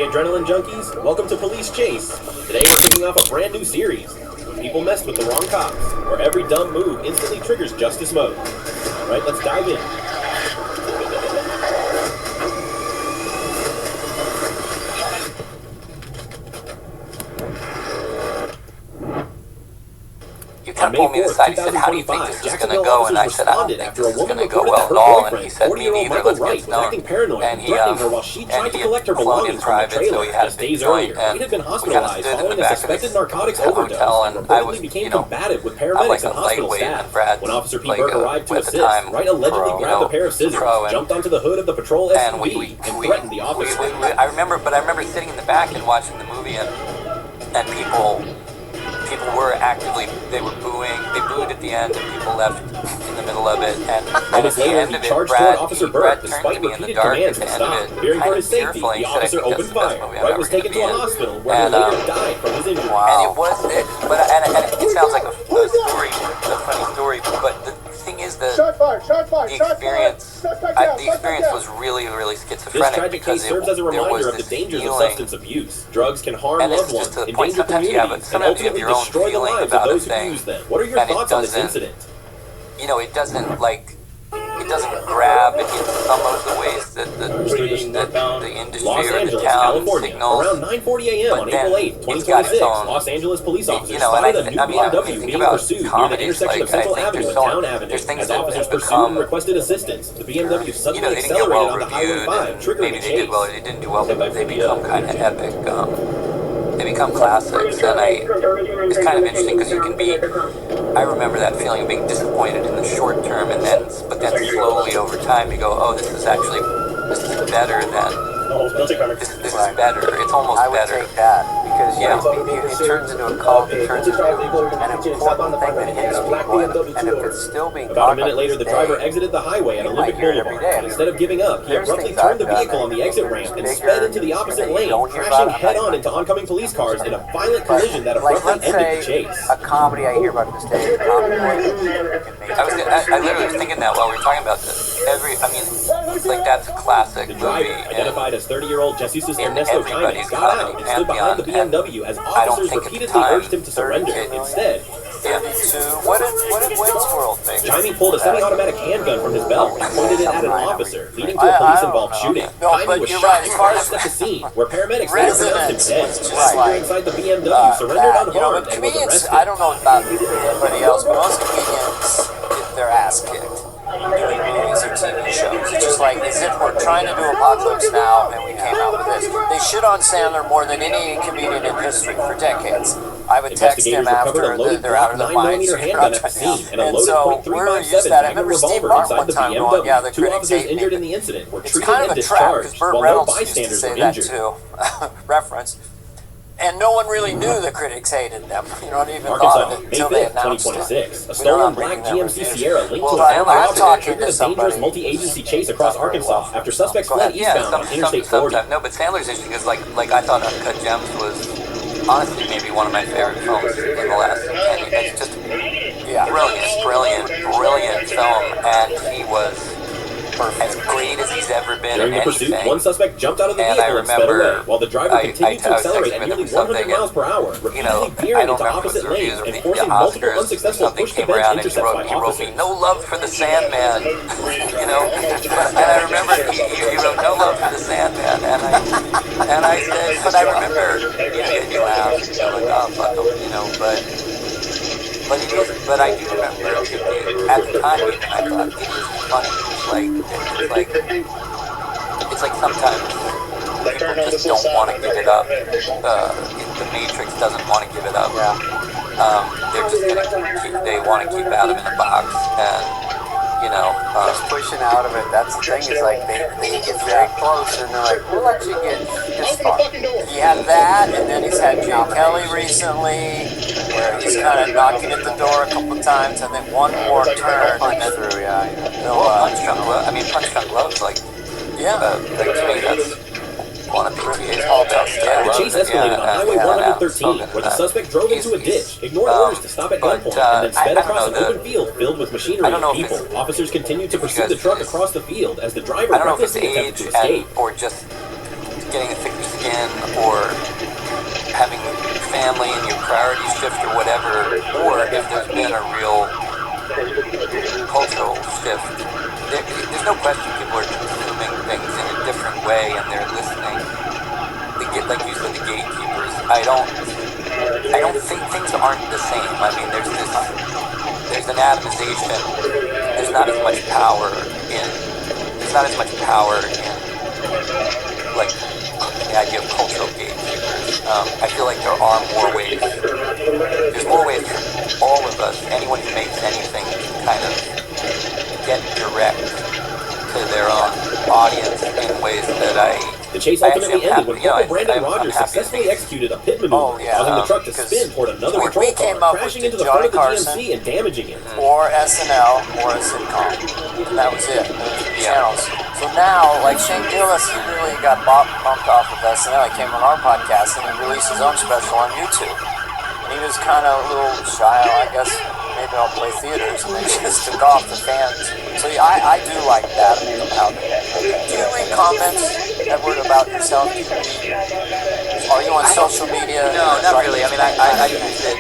adrenaline junkies, welcome to Police Chase. Today we're kicking off a brand new series. When people messed with the wrong cops, where every dumb move instantly triggers justice mode. Alright, let's dive in. On May 4th, 2025, Jacksonville officers responded after a woman reported that her boyfriend, 40-year-old Michael Wright, was acting paranoid and threatening her while she tried to collect her belongings from the trailer. Just days earlier, he had been hospitalized following a suspected narcotics overdose and reportedly became combative with paramedics and hospital staff. When Officer P. Burke arrived to assist, Wright allegedly grabbed a pair of scissors, jumped onto the hood of the patrol SUV, and threatened the officer. I remember sitting in the back and watching the movie, and people were actively, they were booing, they booed at the end, and people left in the middle of it, and at the end of it, Brad turned to me in the dark at the end of it, fearing for kind his of safety, tearful. the officer opened fire. Wright was taken to a hospital where he later died from his injuries. And it sounds like a funny story, but the thing is that the experience was really, really schizophrenic. This tragic case serves as a reminder of the dangers of substance abuse. Drugs can harm loved ones, endanger communities, and ultimately destroy the lives of those who use them. What are your thoughts on this incident? You know, it doesn't grab in some of the ways that the industry Los or the Angeles, town California, signals. around 9:40 a.m. on April 8th, 2026, Los Angeles police officers spotted a new BMW being pursued near the intersection of Central Avenue and Town Avenue. As officers pursued and requested assistance, the BMW suddenly accelerated onto Highway 5, triggering a chase. They didn't do well, but they become kind of epic. They become classics, and it's kind of interesting because you can be. I remember that feeling of being disappointed in the short term, but then slowly over time you go, oh, this is better than. This is better. It's almost better. I would take that because it turns into a cult. It turns into an important thing that hits people, and if it's still being about a minute later, the driver exited the highway at Olympic Boulevard, and instead of giving up, he abruptly turned the vehicle on the exit ramp and sped into the opposite lane, crashing head-on into oncoming police cars in a violent collision that abruptly ended the chase. A comedy I hear about this day. I literally was thinking that while we were talking about this. That's a classic movie. The driver, identified as 30-year-old Jesus Ernesto Chines, got out and stood behind the BMW as officers repeatedly urged him to surrender. Instead, what did Westworld think? Chines pulled a semi-automatic handgun from his belt and pointed it at an officer, leading to a police-involved shooting. Chines was shot and crashed at the scene, where paramedics later pronounced him dead. The passenger inside the BMW surrendered unharmed and was arrested. I don't know about anybody else, but most comedians get their ass kicked doing movies or TV shows. It's just like, as if we're trying to do Apocalypse Now and we came out with this. They shit on Sandler more than any comedian in history for decades. I would text him after they're out of their minds. Handgun at the scene and a loaded .357 Magnum revolver inside the BMW. Two officers injured in the incident were treated and discharged, while no bystanders were injured. Reference. And no one really knew the critics hated them. You don't even Arkansas, thought of it May until they 5th, announced 2026. it. A stolen black GMC Sierra linked to a found officer triggered a dangerous multi-agency chase across Arkansas after suspects fled eastbound on Interstate 40. No, but Sandler's interesting because, like I thought Uncut Gems was honestly maybe one of my favorite films in the last 10 years. It's just brilliant film, and he was as great as he's ever been. During the pursuit, one suspect jumped out of the vehicle and sped away, while the driver continued to accelerate at nearly 100 miles per hour, repeatedly veering into opposite lanes and forcing multiple unsuccessful push-to-bench intercepts by officers. He wrote me, "No love for the Sandman," and I remember he wrote "No love for the Sandman," and I said, but I remember, you laughed, like, oh, fuck him, but I do remember at the time, I thought it was funny. It's like sometimes people just don't want to give it up. The Matrix doesn't want to give it up. They're just they want to keep Adam in a box, and just pushing out of it. That's the thing. Is like they get very close, and they're like, "We'll let you get this far." He had that, and then he's had Jay Kelly recently, where he's kind of knocking at the door a couple times, and then one more turn, and then through. Punch Drunk Love's like, to me that's one of PTA's all-best. The chase escalated on Highway 113, where the suspect drove into a ditch, ignored orders to stop at gunpoint, and then sped across an open field filled with machinery and people. Officers continued to pursue the truck across the field as the driver recklessly attempted to escape. Or just getting a thicker skin or having family and your priorities shift or whatever, or if there's been a real cultural shift. There's no question people are consuming things in a different way and they're listening. Like you said, the gatekeepers. I don't think things aren't the same. I mean, there's an atomization. There's not as much power in like the idea of cultural gatekeepers. I feel like there are more ways. There's more ways for all of us, anyone who makes anything, to kind of get direct to their own audience in ways that The chase ultimately ended when Corporal Brandon Rogers successfully executed a pit maneuver, causing the truck to spin toward another patrol car, crashing into the front of the GMC and damaging it. Or SNL, or a sitcom. And that was it. Channels. So now, like Shane Gillis, he really got bumped off of SNL. He came on our podcast and he released his own special on YouTube. And he was kind of a little shy, I guess. Maybe I'll play theaters, and they just took off the fans. So yeah, I do like that about it. Do you read comments, Edward, about yourself? Are you on social media? No, not really. I mean, I use it.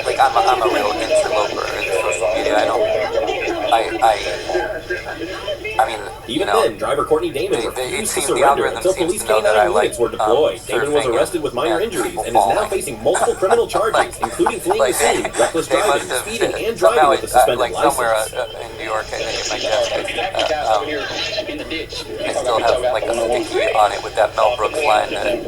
Like I'm a real interloper in social media. I mean, even then, driver Courtney Damon refused to surrender until police K-9 units were deployed. Damon was arrested with minor injuries and is now facing multiple criminal charges, including fleeing the scene, reckless driving, speeding, and driving with a suspended license. Somewhere in New York, I think at my desk, I still have like a sticky on it with that Mel Brooks line that,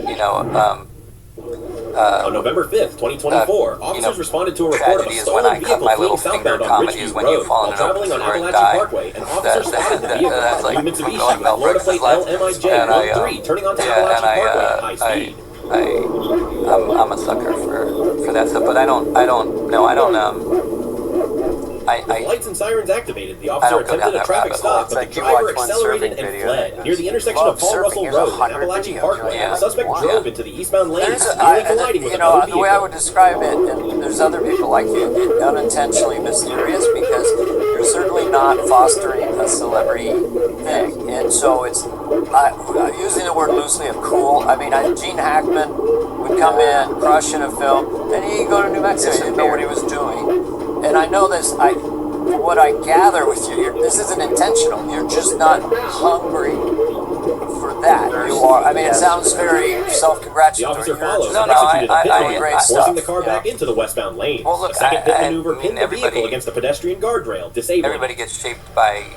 on November 5th, 2024, officers responded to a report of a stolen vehicle fleeing southbound on Ridgeview Road while traveling on Appalachian Parkway. An officer spotted the vehicle, a new Mitsubishi with Florida plate LMIJ-13, turning onto Appalachian Parkway at high speed. I'm a sucker for that stuff, but I don't. With lights and sirens activated, the officer attempted a traffic stop, but the driver accelerated and fled. Near the intersection of Paul Russell Road and Appalachian Parkway, the suspect drove into the eastbound lane, nearly colliding with another vehicle. The way I would describe it, and there's other people like you, unintentionally mysterious, because you're certainly not fostering a celebrity thing. And so it's, using the word loosely, of cool. I mean, Gene Hackman would come in, crush in a film, and he'd go to New Mexico, he didn't know what he was doing. And I know this, what I gather with you, this isn't intentional. You're just not hungry for that. You are. I mean, it sounds very self-congratulatory. The officer followed and executed a pit maneuver, forcing the car back into the westbound lane. Well, look, a second pit maneuver pinned the vehicle against a pedestrian guardrail, disabling. Everybody gets shaped by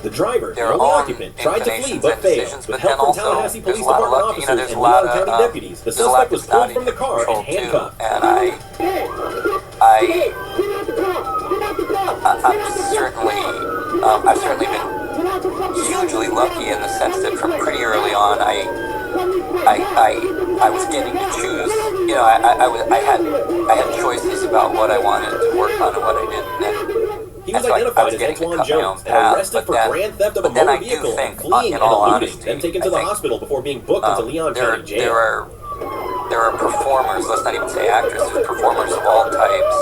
the driver, the only occupant, tried to flee but failed. With help from Tallahassee Police Department officers and Leon County deputies, the suspect was pulled from the car and handcuffed. And I've certainly been hugely lucky in the sense that from pretty early on, I was getting to choose. You know, I had choices about what I wanted to work on and what I didn't. He was identified as Antoine Jones and arrested for grand theft of a motor vehicle and fleeing and eluding, then taken to the hospital before being booked into Leon County Jail. There are performers, let's not even say actresses, performers of all types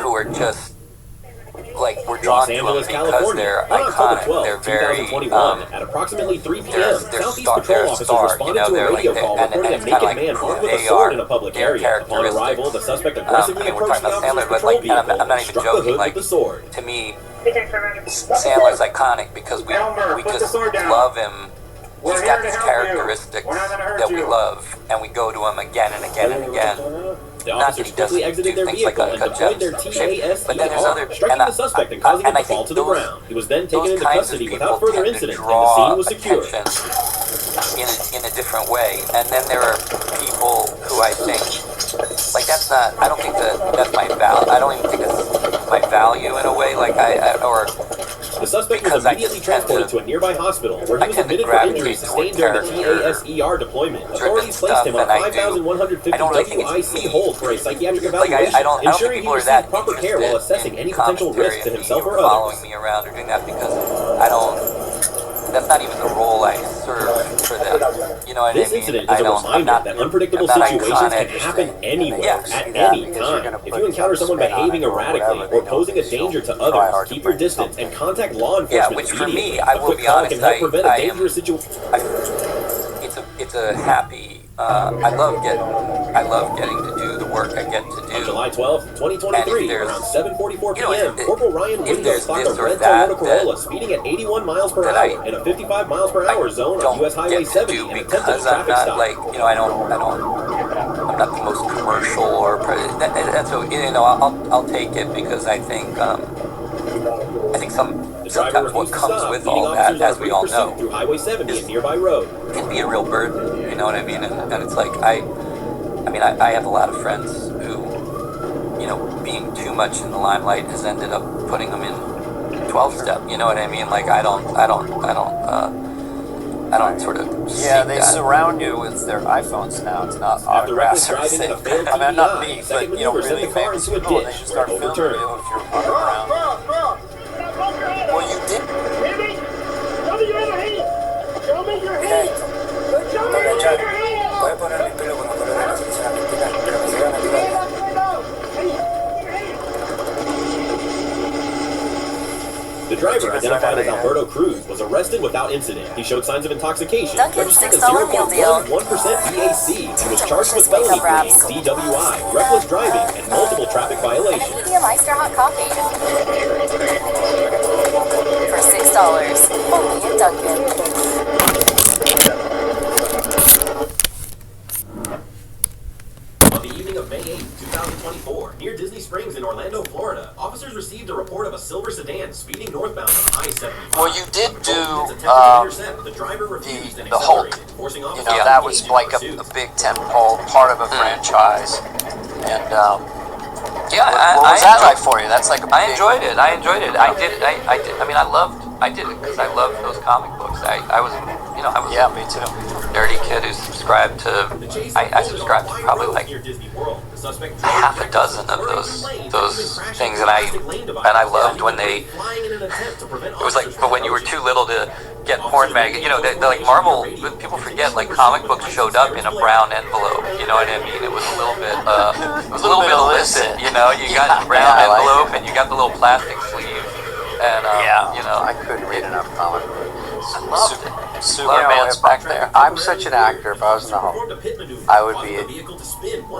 who are just, like, we're drawn to them because they're iconic. They're very, 2021, at approximately 3 p.m., Southeast Patrol officers responded to a radio call reporting a naked man armed with a sword in a public area. Upon arrival, the suspect aggressively approached the officer's patrol vehicle and struck the hood with the sword. To me, Sandler's iconic because we just love him. He's got these characteristics that we love, and we go to him again and again and again. The officers quickly exited their vehicle and deployed their TASER, striking the suspect and causing him to fall to the ground. He was then taken into custody without further incident, and the scene was secured. In a different way. And then there are people who I think, like, that's not, I don't think that's my value. I don't even think it's my value in a way, like the suspect was immediately transported to a nearby hospital where he was admitted for injuries sustained during the TASER deployment. Authorities placed him on 5,150 WIC hold for a psychiatric evaluation, ensuring he received proper care while assessing any potential risk to himself or others. Following me around or doing that because I don't that's not even the role I serve for them. You know what This I mean? incident is a reminder that unpredictable situations can happen anywhere, at any time. If you encounter someone behaving erratically or posing a danger to others, keep your distance and contact law enforcement which for immediately. me, I A will quick be call honest, can help prevent a dangerous situation. it's a happy. I love getting to do the work I get to do. On July 12th, 2023, around 7:44 p.m., Corporal Ryan Wingo clocked a red Toyota Corolla speeding at 81 miles per hour in a 55 miles per hour zone on US Highway 70 and attempted a traffic stop. Like, I'm not the most commercial and so, I'll take it because I think sometimes what comes with all that, as we all know, through Highway 70 and nearby road, can be a real burden. You know what I mean? And it's like I have a lot of friends who, being too much in the limelight has ended up putting them in 12-step. You know what I mean? Like I don't sort of. Yeah, they surround you with their iPhones now. It's not autographs or anything. I mean, not me, but really famous people. They just start filming you if you're running around. Well, you did. Show me your hand. Show me your hand. Voy a poner mi pelo con los colores sinceramente, pero que se vean naturales. The driver, identified as Alberto Cruz, was arrested without incident. He showed signs of intoxication, Dunkin's registered a $6 meal deal. 0.1% BAC, and was charged with felony creating DWI, reckless driving, and multiple traffic And a violations. medium iced or hot coffee. For $6, only at Dunkin'. On the evening of May 8, 2024, near Disney Springs in Orlando, Florida, officers received a report of a silver sedan speeding northbound on I-75. Well, you did do the Hulk. That was like a big tentpole part of a franchise. And what was that like for you? That's like I enjoyed it. I did it. I did it because I loved those comic books. I was yeah, me too. Nerdy kid who subscribed to. I subscribed to probably like half a dozen of those things, and I loved when they. It was like, but when you were too little to get porn mag, like Marvel. People forget, like comic books showed up in a brown envelope. You know what I mean? It was a little bit. It was a little bit illicit. You got a brown envelope, and you got the little plastic sleeve. And I couldn't read enough comic books. I loved it. Superman's back there. I'm such an actor. If I was in the Hulk, I would be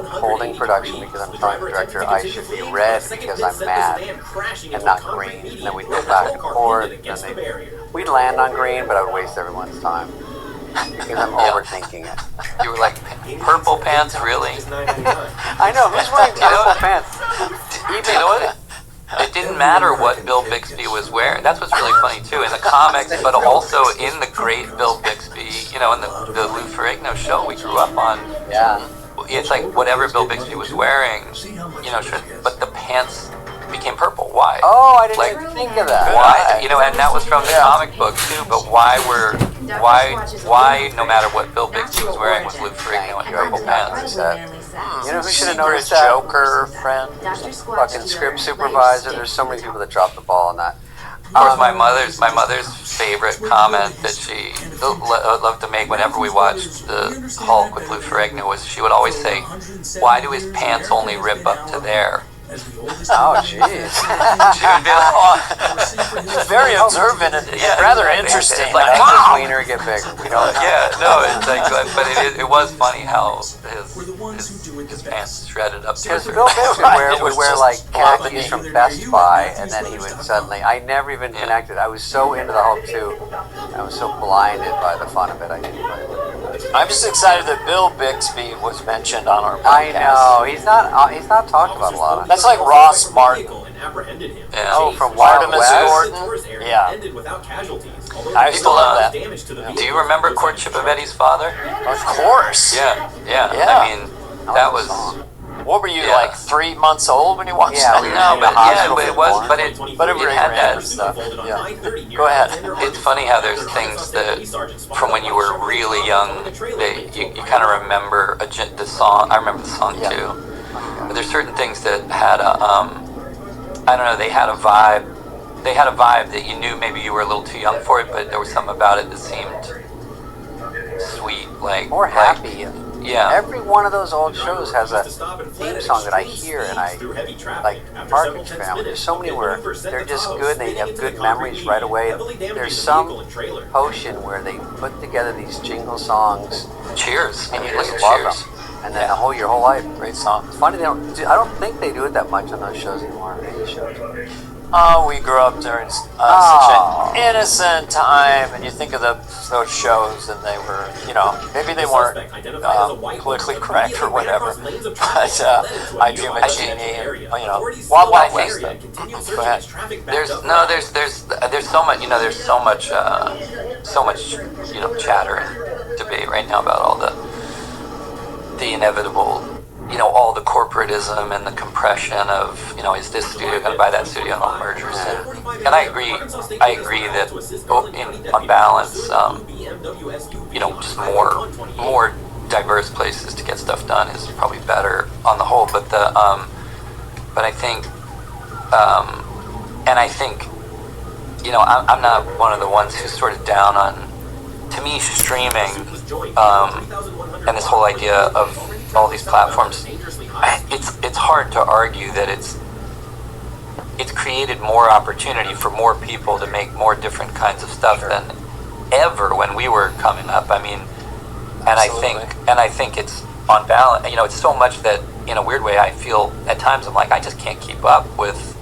holding production because I'm telling the director I should be red because I'm mad and not green. And then we'd go back and forth. And we'd land on green, but I would waste everyone's time because I'm overthinking it. You were like, purple pants, really? I know. Who's wearing purple pants? You know what? It didn't matter what Bill Bixby was wearing. That's what's really funny too in the comics, but also in the great Bill Bixby, in the Lou Ferrigno show we grew up on. Yeah. It's like whatever Bill Bixby was wearing, but the pants became purple. Why? Oh, I didn't even think of that. Why? And that was from the comic book too. But why no matter what Bill Bixby was wearing was Lou Ferrigno in purple pants? You know who should have noticed that? Joker friend. Fucking script supervisor. There's so many people that dropped the ball on that. Of course, my mother's favorite comment that she loved to make whenever we watched the Hulk with Lou Ferrigno was she would always say, "Why do his pants only rip up to there?" Oh, jeez. She would be like, Very observant and rather interesting. It's like, wow. Wiener get bigger. We don't know. It's like, but it was funny how his pants shredded up to Because his Bill Bixby would wear like khakis from Best Buy, and then he would suddenly. I never even connected. I was so into the Hulk too. I was so blinded by the fun of it. I didn't. I'm just excited that Bill Bixby was mentioned on our I podcast. know he's not talked about a lot. That's like Ross Martin. Oh, from Wild Artemis West. Gordon. Yeah. I used to love that. Do you remember Courtship of Eddie's Father? Of course. Yeah. Yeah. I mean, that was. What were you, like 3 months old when you watched Yeah, that? It was, but it had that stuff. Yeah. Go ahead. It's funny how there's things that from when you were really young that you kind of remember the song. I remember the song too. But there's certain things that had a I don't know, they had a vibe they had a vibe that you knew maybe you were a little too young for it, but there was something about it that seemed sweet, like Or happy. Yeah. Every one of those old shows has a theme song that I hear, and I like Partridge Family. There's so many where they're just good, and they have good memories right away. There's some potion where they put together these jingle songs. Cheers. And you Like just love Cheers. them. And then your whole life, great song. It's funny, I don't think they do it that much on those shows anymore, any shows. Oh, we grew up during such an innocent time, and you think of those shows, and they were, maybe they weren't politically correct or whatever, but I Dream of Jeannie, and Wild Wild West. Go ahead. There's so much, there's so much chatter and debate right now about all the inevitable, all the corporatism and the compression of, is this studio going to buy that studio and all mergers, and I agree that on balance, just more diverse places to get stuff done is probably better on the whole, but I think, I'm not one of the ones who's sort of down on, to me, streaming, and this whole idea of all these platforms, it's hard to argue that it's created more opportunity for more people to make more different kinds of stuff than ever when we were coming up. I mean, and I think it's on balance. It's so much that in a weird way I feel at times I'm like I just can't keep up with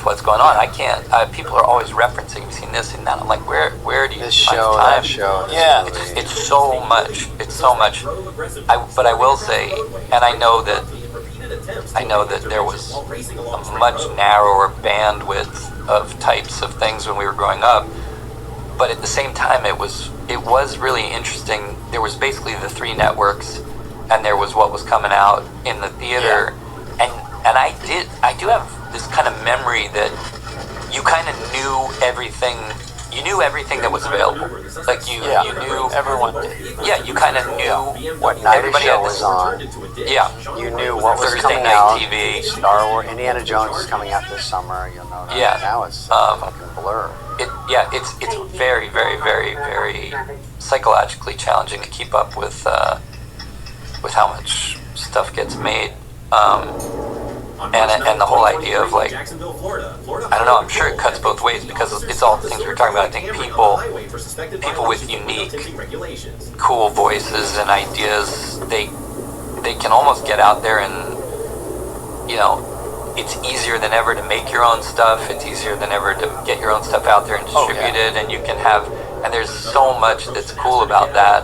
what's going on. I can't. People are always referencing, "You've seen this and that." I'm like, where do you find time? That show. Yeah, it's so much. It's so much. But I will say, and I know that there was a much narrower bandwidth of types of things when we were growing up. But at the same time, it was really interesting. There was basically the 3 networks, and there was what was coming out in the theater, and I do have this kind of memory that you kind of knew everything. You knew everything that was available. Like you knew everyone did. Yeah, you kind of knew what night everybody show had was on. Yeah, you knew what was Thursday coming night out. TV. Star Wars, Indiana Jones is coming out this summer. You'll know that. Yeah. Now it's a fucking blur. It's very, very, very, very psychologically challenging to keep up with how much stuff gets made. And the whole idea of like, I don't know, I'm sure it cuts both ways because it's all the things we were talking about. I think people with unique, cool voices and ideas, they can almost get out there and, it's easier than ever to make your own stuff. It's easier than ever to get your own stuff out there and distribute it, and you can have, and there's so much that's cool about that.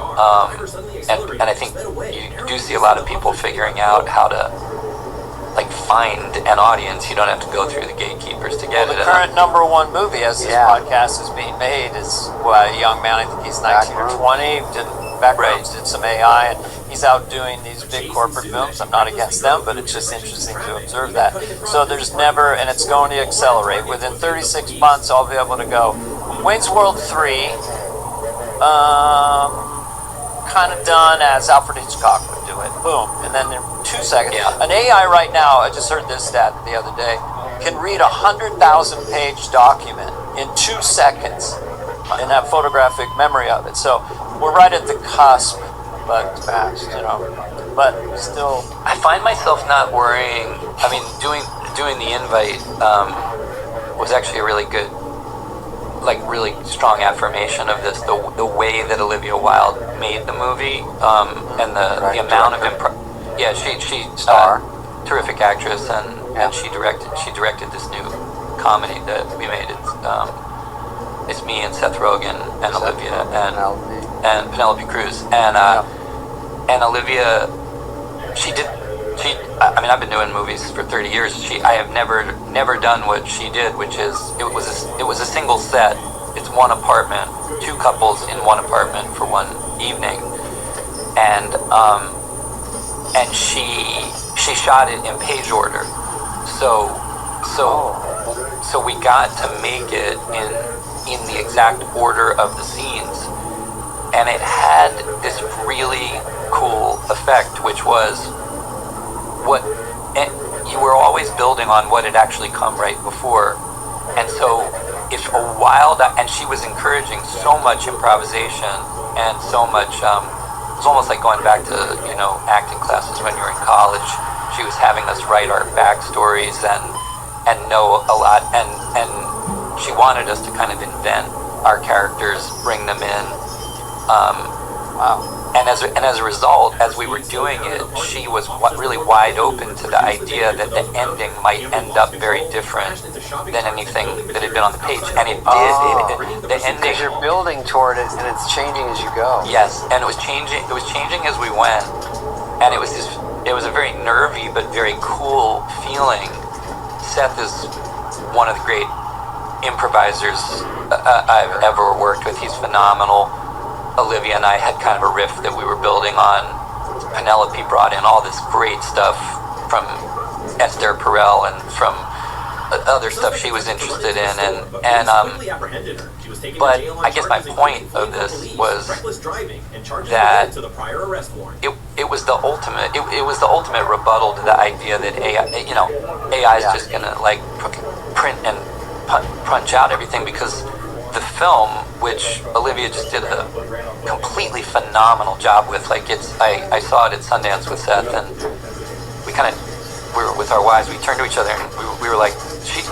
And I think you do see a lot of people figuring out how to find an audience. You don't have to go through the gatekeepers to get it. The current #1 movie as this podcast is being made is a young man, I think he's 19 or 20, did backgrounds, did some AI, and he's out doing these big corporate films. I'm not against them, but it's just interesting to observe that. So there's never, and it's going to accelerate. Within 36 months, I'll be able to go, Wayne's World 3, kind of done as Alfred Hitchcock would do it. Boom. And then in 2 seconds. An AI right now, I just heard this stat the other day, can read a 100,000-page document in 2 seconds and have photographic memory of it. So we're right at the cusp, but fast, But still, I find myself not worrying. I mean, doing the invite was actually a really good, really strong affirmation of this. The way that Olivia Wilde made the movie, and the amount of she's terrific actress, and she directed this new comedy that we made. It's me and Seth Rogen and Olivia and Penelope Cruz and Olivia. I've been doing movies for 30 years. I have never done what she did, which is it was a single set. It's one apartment, 2 couples in one apartment for one evening, and she shot it in page order. So we got to make it in the exact order of the scenes, and it had this really cool effect, which was you were always building on what had actually come right before. And so if a while that, and she was encouraging so much improvisation and so much, it was almost like going back to, you know, acting classes when you were in college. She was having us write our backstories and know a lot, and she wanted us to kind of invent our characters, bring them in. And as a result, as we were doing it, she was really wide open to the idea that the ending might end up very different than anything that had been on the page, and it did. The ending, because you're building toward it, and it's changing as you go. Yes, and it was changing. It was changing as we went, and it was a very nervy but very cool feeling. Seth is one of the great improvisers I've ever worked with. He's phenomenal. Olivia and I had kind of a riff that we were building on. Penelope brought in all this great stuff from Esther Perel and from other stuff she was interested in, but I guess my point of this was that it was the ultimate. It was the ultimate rebuttal to the idea that AI is just gonna like print and punch out everything, because the film, which Olivia just did a completely phenomenal job with, like I saw it at Sundance with Seth, and we were with our wives, we turned to each other and we were like,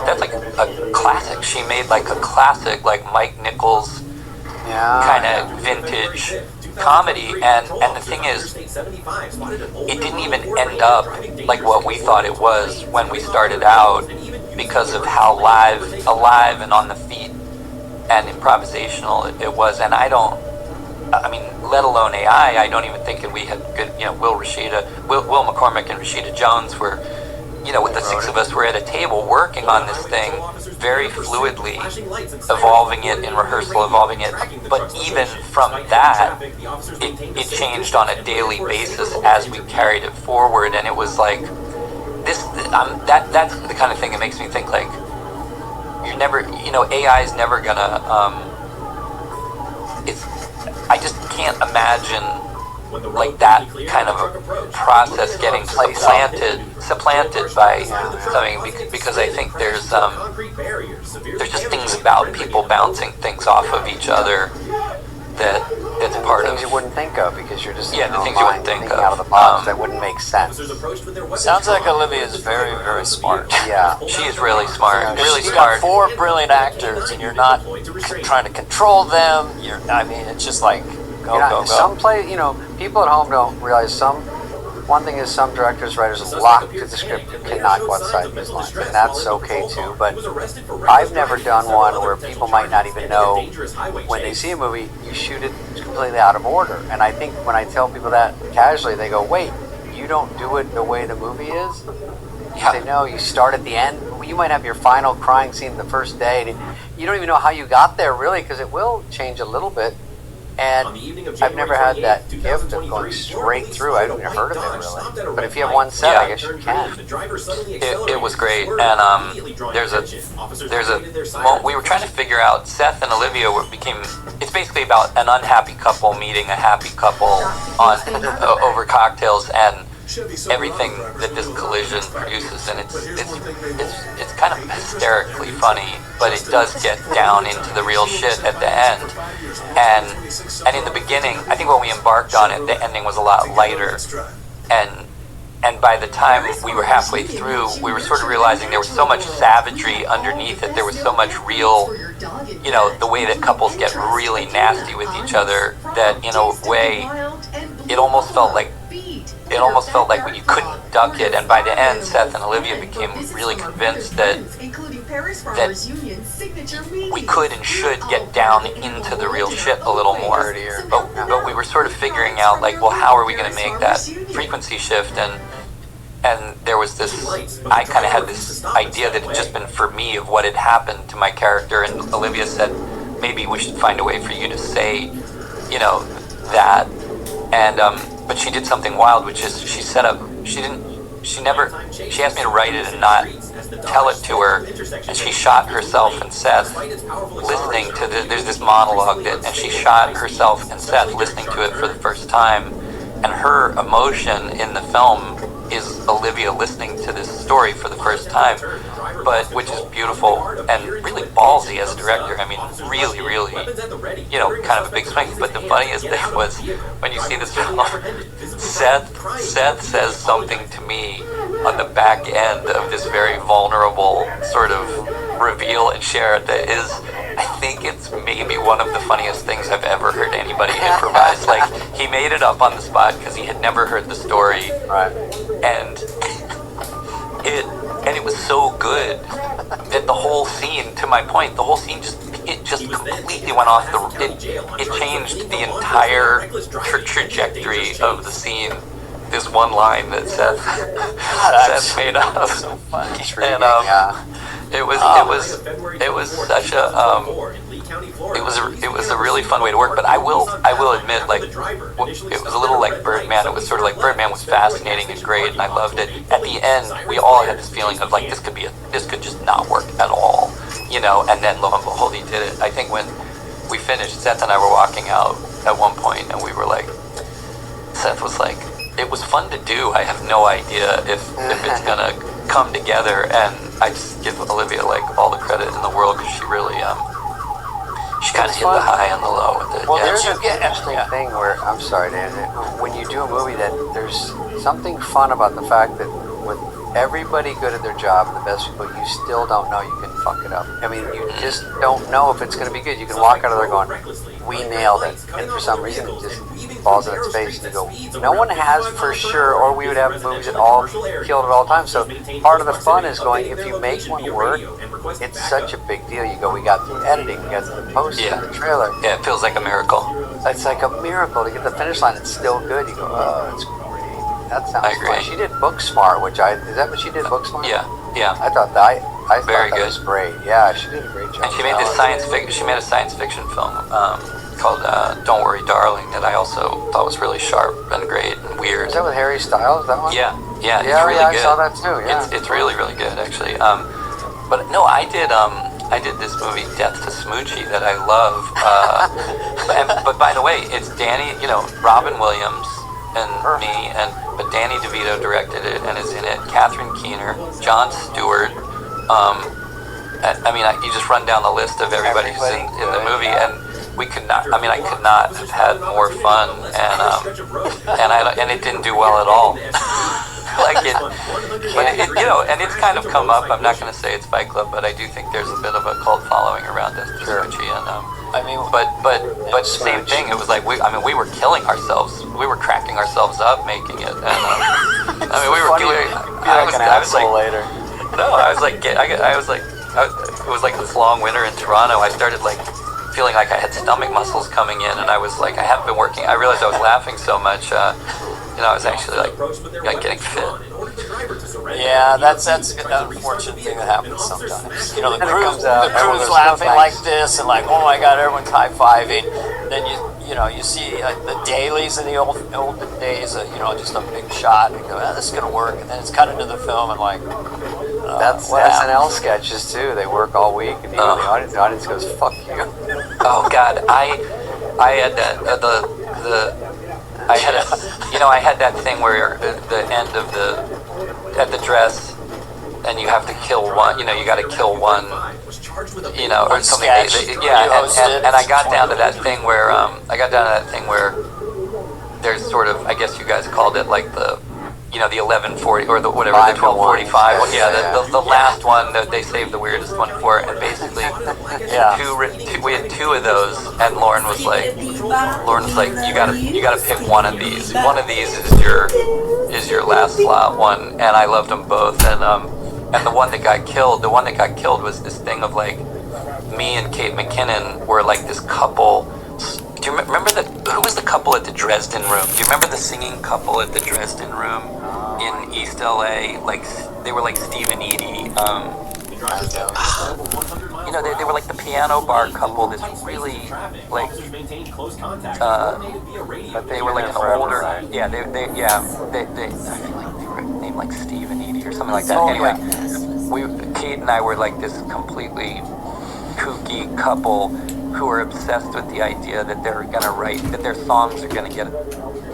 that's like a classic. She made like a classic, like Mike Nichols kind of vintage comedy, and the thing is, it didn't even end up like what we thought it was when we started out, because of how alive and on the feet and improvisational it was. And let alone AI, I don't even think that we had good, Will McCormick and Rashida Jones were, with the six of us, were at a table working on this thing very fluidly, evolving it in rehearsal, evolving it. But even from that, it changed on a daily basis as we carried it forward. And it was like, that's the kind of thing that makes me think, like, you're never, AI is never gonna, I just can't imagine like that kind of a process getting supplanted by something, because I think there's just things about people bouncing things off of each other that's part of things you wouldn't think of, because you're just the things you wouldn't think of out of the box that wouldn't make sense. Sounds like Olivia is very, very smart. Yeah, she is really smart, really She's smart. got 4 brilliant actors, and you're not trying to control them. It's just like go. Some people at home don't realize one thing is some directors, writers lock to the script and cannot go outside these lines, and that's okay too. But I've never done one where people might not even know when they see a movie, you shoot it completely out of order. And I think when I tell people that casually, they go, "Wait, you don't do it the way the movie is?" You say, "No, you start at the end." You might have your final crying scene the first day, and you don't even know how you got there really, because it will change a little bit. And I've never had that gift of going straight through. I haven't even heard of it really. But if you have one set, I guess you can. It was great, and there's a moment we were trying to figure out. Seth and Olivia it's basically about an unhappy couple meeting a happy couple on over cocktails, and everything that this collision produces, and it's kind of hysterically funny, but it does get down into the real shit at the end. And in the beginning, I think when we embarked on it, the ending was a lot lighter, and by the time we were halfway through, we were sort of realizing there was so much savagery underneath it. There was so much real, the way that couples get really nasty with each other, that in a way, it almost felt like you couldn't duck it. And by the end, Seth and Olivia became really convinced that we could and should get down into the real shit a little more. But we were sort of figuring out, like, well, how are we going to make that frequency shift? And there was this, I kind of had this idea that had just been for me of what had happened to my character, and Olivia said, maybe we should find a way for you to say, that. And but she did something wild, which is she asked me to write it and not tell it to her, and she shot herself and Seth listening to there's this monologue and she shot herself and Seth listening to it for the first time, and her emotion in the film is Olivia listening to this story for the first time, but which is beautiful and really ballsy as a director. I mean, really, really, you know, kind of a big swing. But the funniest thing was when you see this film, Seth says something to me on the back end of this very vulnerable sort of reveal and share that is, I think it's maybe one of the funniest things I've ever heard anybody improvise. Like, he made it up on the spot because he had never heard the story, Right. and it was so good that the whole scene, to my point, the whole scene just completely went off the. It changed the entire trajectory of the scene. This one line that Seth made up, So funny. and it was such a it was a really fun way to work. But I will admit, like, it was a little like Birdman. It was sort of like Birdman was fascinating and great, and I loved it. At the end, we all had this feeling of like this could just not work at all, you know. And then lo and behold, he did it. I think when we finished, Seth and I were walking out at one point, and we were like, Seth was like, it was fun to do. I have no idea if it's gonna come together, and I just give Olivia like all the credit in the world because she really she kind of hit the high and the low with it. Well, yeah. there's an interesting thing where, I'm sorry, Dan, when you do a movie that there's something fun about the fact that with everybody good at their job, the best people, you still don't know you can fuck it up. I mean, you just don't know if it's going to be good. You can walk out of there going, we nailed it. And for some reason, it just falls in its face and you go, no one has for sure, or we would have movies that all killed at all times. So part of the fun is going, if you make one work, it's such a big deal. You go, we got through editing, we got through the post, Yeah. the trailer. Yeah, it feels like a miracle. It's like a miracle to get the finish line. It's still good. You go, oh, that's great. That sounds I agree. fun. She did Booksmart, is that what she did, Booksmart? Yeah. I thought that Very that good. was great. Yeah, she did a great job. And she made this She made a science fiction film called "Don't Worry, Darling" that I also thought was really sharp and great and weird. Is that with Harry Styles? That one? Yeah, it's Yeah, really good. I saw that too. Yeah, It's really, really good, actually. But no, I did this movie Death to Smoochie that I love. But by the way, it's Danny, you know, Robin Williams and me, but Danny DeVito directed it and is in it. Catherine Keener, Jon Stewart. I mean, you just run down the list of everybody who's in the movie, and we could not. I mean, I could not have had more fun, and it didn't do well at all. Like it, but it, you know, and it's kind of come up. I'm not going to say it's Fight Club, but I do think there's a bit of a cult following around this Smoochie, and I mean, but same thing. It was like we were killing ourselves. We were cracking ourselves up making it, and I mean, we were doing. I was like, later. no, I was like, it was like this long winter in Toronto. I started like feeling like I had stomach muscles coming in, and I was like, I haven't been working. I realized I was laughing so much. You know, I was actually like getting fit. yeah, that's an unfortunate thing that happens sometimes. You know, the crew's everyone's laughing so like thanks. this, and like, oh my God, everyone's high-fiving. Then you see the dailies in the old days, you know, just a big shot, and you go, this is gonna work, and then it's cut into the film, and like, That's what happened? SNL sketches too. They work all week, and the audience goes, "Fuck you." Oh God, I had that I had I had that thing where the end of at the dress, and you have to kill one. You know, you got to kill one. You know, or something. And I got down to that thing where there's sort of, I guess you guys called it like the. You know, the 11:40 or the whatever, the 12:45. The last one that they saved the weirdest one for, and basically, we had two of those, and Lauren was like, you gotta pick one of these. One of these is your last slot one, and I loved them both. And the one that got killed was this thing of like, me and Kate McKinnon were like this couple. Do you remember who was the couple at the Dresden Room? Do you remember the singing couple at the Dresden Room in East LA? Like, they were like Steve and Edie. You know, they were like the piano bar couple. This really like, but they were like an older. Yeah, they I feel like they were named like Steve and Edie or something like that. Anyway, Kate and I were like this completely kooky couple who are obsessed with the idea that they're gonna that their songs are gonna get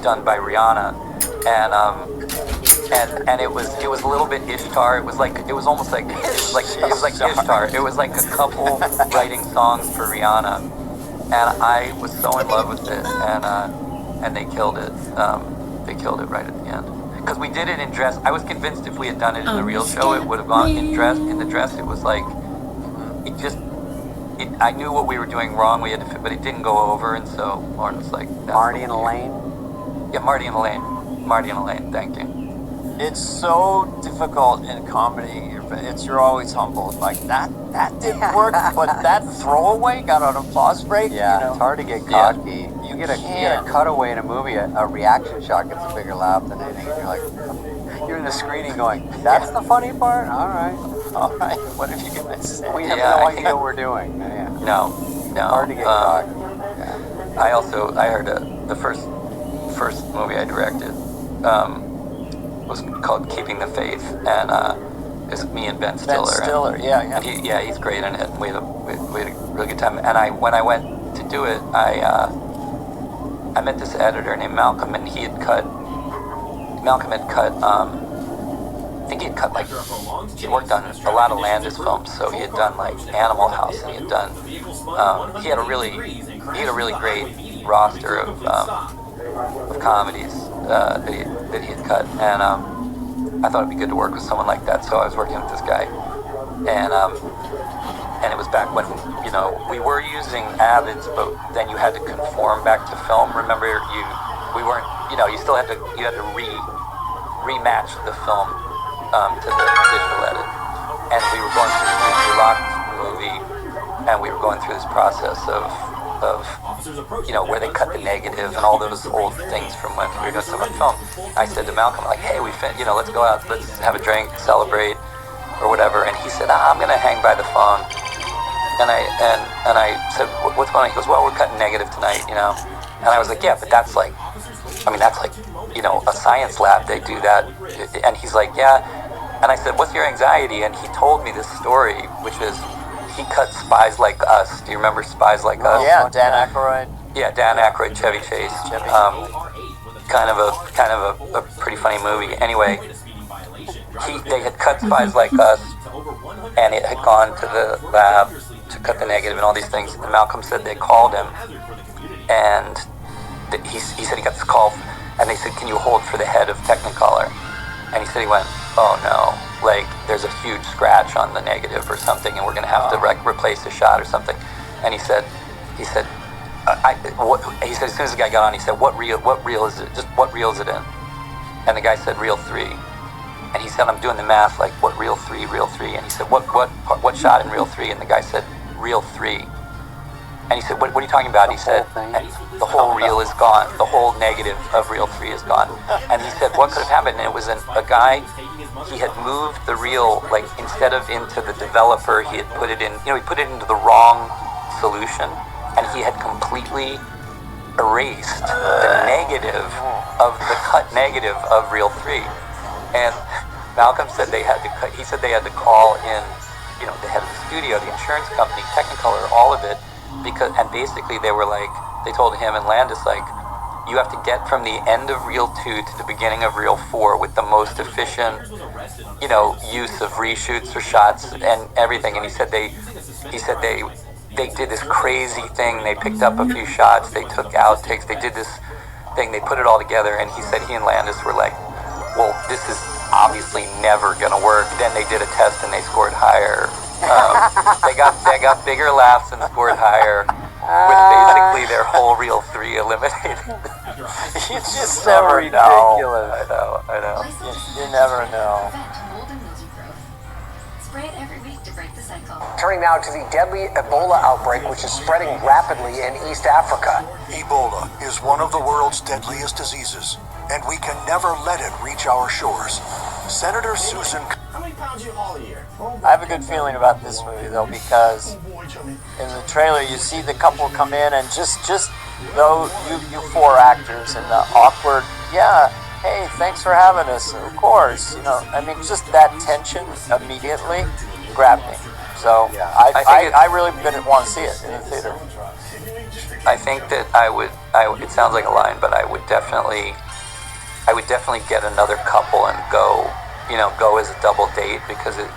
done by Rihanna, and and it was a little bit Ishtar. It was almost like Ishtar. It was like a couple writing songs for Rihanna, and I was so in love with it, and they killed it. They killed it right at the end. Because we did it in dress. I was convinced if we had done it in the real show, it would have gone in dress. In the dress, it was like, I knew what we were doing wrong. We had to, but it didn't go over, and so Lauren was like, Marty and Elaine? Yeah, Marty and Elaine, thank you. It's so difficult in comedy. You're always humbled. Like that didn't work, but that throwaway got an applause break. Yeah, you know? it's hard to get cocky. You get a cutaway in a movie, a reaction shot gets a bigger laugh than anything. You're like, you're in the screening going, that's the funny part? All right. What are you gonna say? We have no idea what we're doing. Yeah. No. Hard to get cocky. I heard the first movie I directed was called Keeping the Faith, and it's me and Ben Stiller. Ben Stiller, yeah. He's great in it. We had a really good time. And when I went to do it, I met this editor named Malcolm, and Malcolm had cut. I think he had cut he worked on a lot of Landis films, so he had done like Animal House, and he had done. He had a really great roster of comedies that he had cut, and I thought it'd be good to work with someone like that. So I was working with this guy, and it was back when we were using Avids, but then you had to conform back to film. Remember, we weren't you still had to rematch the film to the digital edit, and we were going through the Rock movie, and we were going through this process of where they cut the negative and all those old things from when we were doing stuff on film. I said to Malcolm, like, hey, let's go out, let's have a drink, celebrate, or whatever. And he said, I'm gonna hang by the phone. And I said, what's going on? He goes, well, we're cutting negative tonight, And I was like, yeah, but that's like a science lab, they do that. And he's like, yeah. And I said, what's your anxiety? And he told me this story, which is, he cut Spies Like Us. Do you remember Spies Like Us? Yeah, Dan Aykroyd. Yeah, Dan Aykroyd, Chevy Chase. Kind of a pretty funny movie. Anyway, they had cut Spies Like Us, and it had gone to the lab to cut the negative and all these things. And Malcolm said they called him, and he said he got this call, and they said, can you hold for the head of Technicolor? And he said he went, oh no, like there's a huge scratch on the negative or something, and we're gonna have to replace the shot or something. And he said, he said as soon as the guy got on, he said, what reel is it? Just what reel is it in? And the guy said, reel 3. And he said, I'm doing the math, like what reel 3? And he said, what shot in reel 3? And the guy said, reel 3. And he said, what are you talking about? He said, the whole reel is gone. The whole negative of reel 3 is gone. And he said, what could have happened? And it was a guy, he had moved the reel, like instead of into the developer, he had put it in, he put it into the wrong solution. And he had completely erased the negative of the cut negative of reel 3. And Malcolm said he said they had to call in, the head of the studio, the insurance company, Technicolor, all of it. And basically they were like, they told him and Landis, like, you have to get from the end of reel 2 to the beginning of reel 4 with the most efficient, use of reshoots or shots and everything. And he said they did this crazy thing. They picked up a few shots, they took outtakes, they did this thing, they put it all together. And he said he and Landis were like, well, this is obviously never gonna work. Then they did a test and they scored higher. They got bigger laughs and scored higher with basically their whole reel 3 eliminated. You just never know. Ridiculous. I know. You never know. Spray it every week to break the cycle. Turning now to the deadly Ebola outbreak, which is spreading rapidly in East Africa. Ebola is one of the world's deadliest diseases, and we can never let it reach our shores. Senator Susan... How many pounds you haul a year? I have a good feeling about this movie, though, because in the trailer you see the couple come in and just though you 4 actors and the awkward, hey, thanks for having us, of course, just that tension immediately grabbed me. So I really didn't want to see it in the theater. I think that I would, it sounds like a line, but I would definitely I would definitely get another couple and go as a double date, because it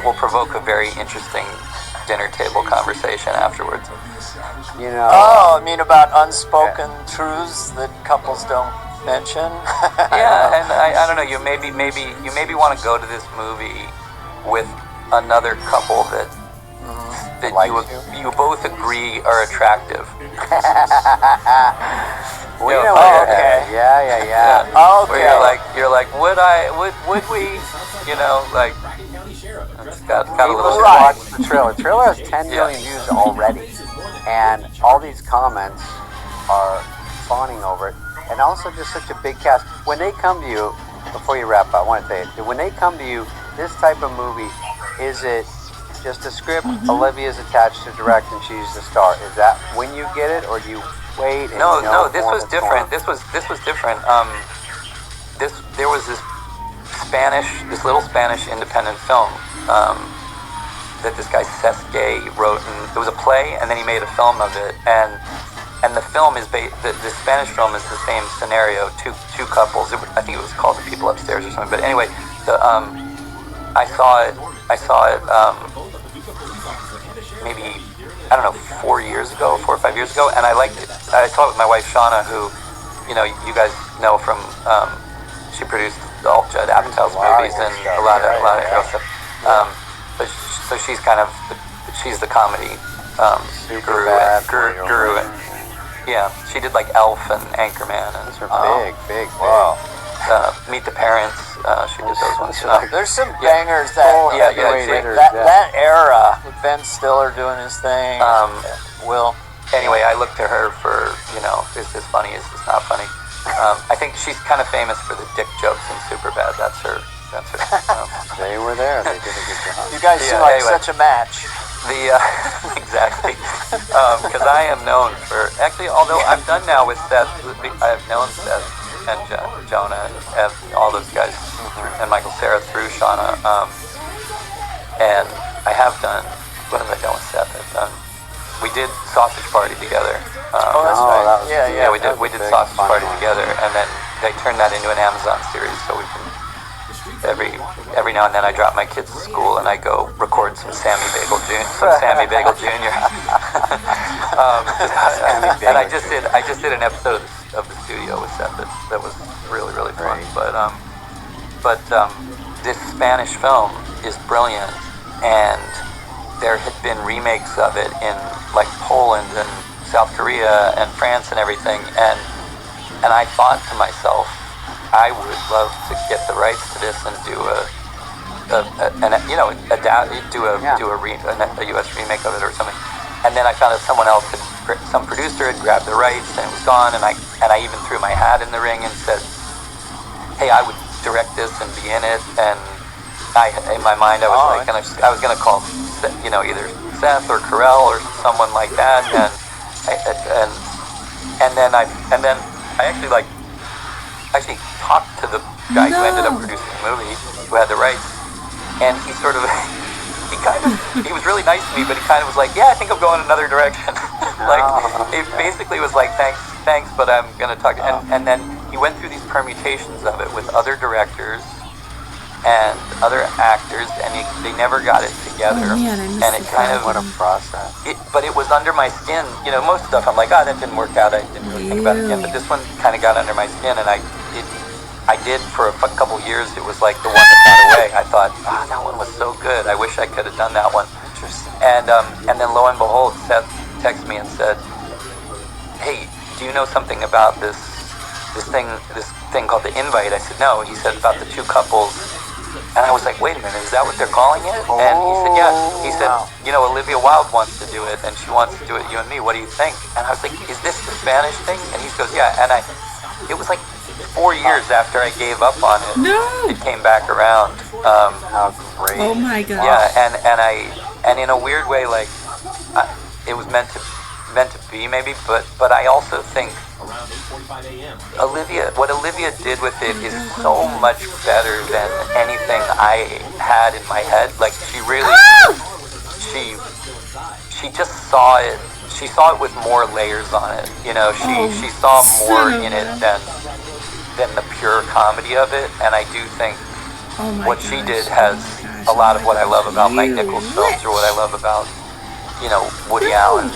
will provoke a very interesting dinner table conversation afterwards. Oh, I mean, about unspoken truths that couples don't mention. Yeah, and I don't know. You maybe want to go to this movie with another couple that you both agree are attractive. Okay. Yeah. Okay. Where you're like, would we, like, it's got a little. Watch the trailer. The trailer has 10 million views already, and all these comments are fawning over it. And also just such a big cast. When they come to you, before you wrap up, I want to say it. When they come to you, this type of movie, is it just a script? Olivia's attached to direct and she's the star. Is that when you get it, or do you wait? And No, this was different. This was different. There was this little Spanish independent film that this guy Seth Gay wrote, and it was a play, and then he made a film of it, and the film is the Spanish film is the same scenario, two couples. I think it was called The People Upstairs or something. But anyway, I saw it maybe, I don't know, 4 or 5 years ago, and I liked it. I saw it with my wife Shauna, who, you guys know from, she produced all Judd Apatow's movies and a lot of Arrow stuff. So she's she's the comedy guru, and yeah, she did like Elf and Anchorman, and those are big. Wow. Meet the Parents. She did those ones. There's some bangers that that era with Ben Stiller doing his thing. Anyway, I look to her for, is this funny? Is this not funny? I think she's kind of famous for the dick jokes in Superbad. That's her. They were there. They did a good job. You guys seem like such a match. Exactly. Because I am known for, actually, although I've done now with Seth, I've known Seth and Jonah and all those guys, and Michael Cera through Shauna. And I have done, what have I done with Seth? We did Sausage Party together. That's right. Yeah. We did Sausage Party together, and then they turned that into an Amazon series, so we can, every now and then I drop my kids to school and I go record some Sammy Bagel Jr. And I just did an episode of the studio with Seth that was really, really fun. But this Spanish film is brilliant, and there had been remakes of it in like Poland and South Korea and France and everything, and I thought to myself, I would love to get the rights to this and do a US remake of it or something. And then I found out some producer had grabbed the rights and it was gone, and I even threw my hat in the ring and said, hey, I would direct this and be in it. And in my mind I was I was gonna call either Seth or Carell or someone like that, and then I actually talked to the guy who ended up producing the movie, who had the rights, and he was really nice to me, but he kind of was like, yeah, I think I'm going another direction. It basically was like, thanks, but I'm gonna talk. And then he went through these permutations of it with other directors and other actors, and they never got it together. And it kind of, what a process. But it was under my skin. Most stuff I'm like, that didn't work out. I didn't really think about it again. But this one kind of got under my skin, and I did for a couple years. It was like the one that got away. I thought, that one was so good. I wish I could have done that one. And then lo and behold, Seth texted me and said, hey, do you know something about this thing called The Invite? I said, no. He said, about the two couples. And I was like, wait a minute, is that what they're calling it? And he said, yeah. He said, Olivia Wilde wants to do it, and she wants to do it, you and me. What do you think? And I was like, is this the Spanish thing? And he goes, yeah. And it was like 4 years after I gave up on it. No. It came back around. How great. Oh my God. Yeah, and in a weird way, like, it was meant to be maybe, but I also think what Olivia did with it is so much better than anything I had in my head. Like, she really, she just saw it. She saw it with more layers on it. She saw more in it than the pure comedy of it. And I do think what she did has a lot of what I love about Mike Nichols films, or what I love about, you know, Woody Allen's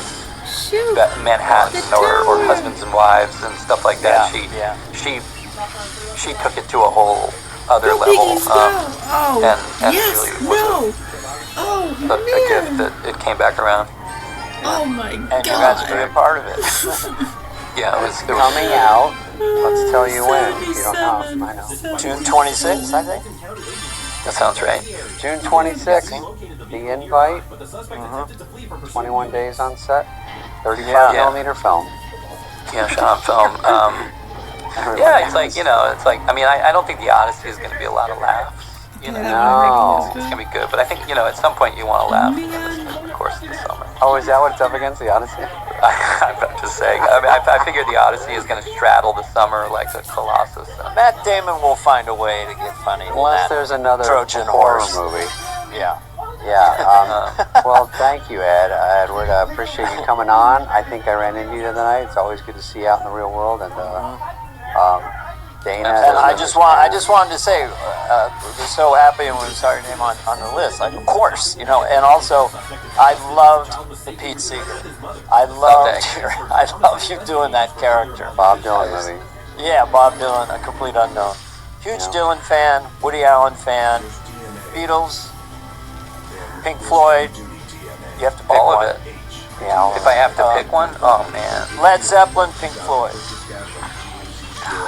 Manhattan, or Husbands and Wives and stuff like that. She took it to a whole other level, and really was a gift that it came back around. Oh my god! And you got to be a part of it. Yeah, it was coming out. Let's tell you when. If you don't know, I know. June 26th, I think. That sounds right. June 26th. The invite. 21 days on set. 35 millimeter film. Yeah, shot on film. Yeah, it's like, you know, it's like, I mean, I don't think the Odyssey is going to be a lot of laughs. You know, I think it's going to be good. But I think, you know, at some point you want to laugh in the course of the summer. Oh, is that what it's up against, the Odyssey? I'm just saying. I mean, I figure the Odyssey is going to straddle the summer like a Colossus. Matt Damon will find a way to get funny. Unless there's another Trojan horror horse movie. Yeah. Yeah. Well, thank you, Edward. I appreciate you coming on. I think I ran into you the other night. It's always good to see you out in the real world. And Dana. And I just wanted to say, we're so happy when we saw your name on the list. Like, of course, you know. And also, I loved the Pete Seeger. I love you doing that character. Bob Dylan movie. Yeah, Bob Dylan, A Complete Unknown. Huge Dylan fan, Woody Allen fan, Beatles, Pink Floyd. You have to pick all one. of it. Yeah. If I have to pick one, oh man. Led Zeppelin, Pink Floyd.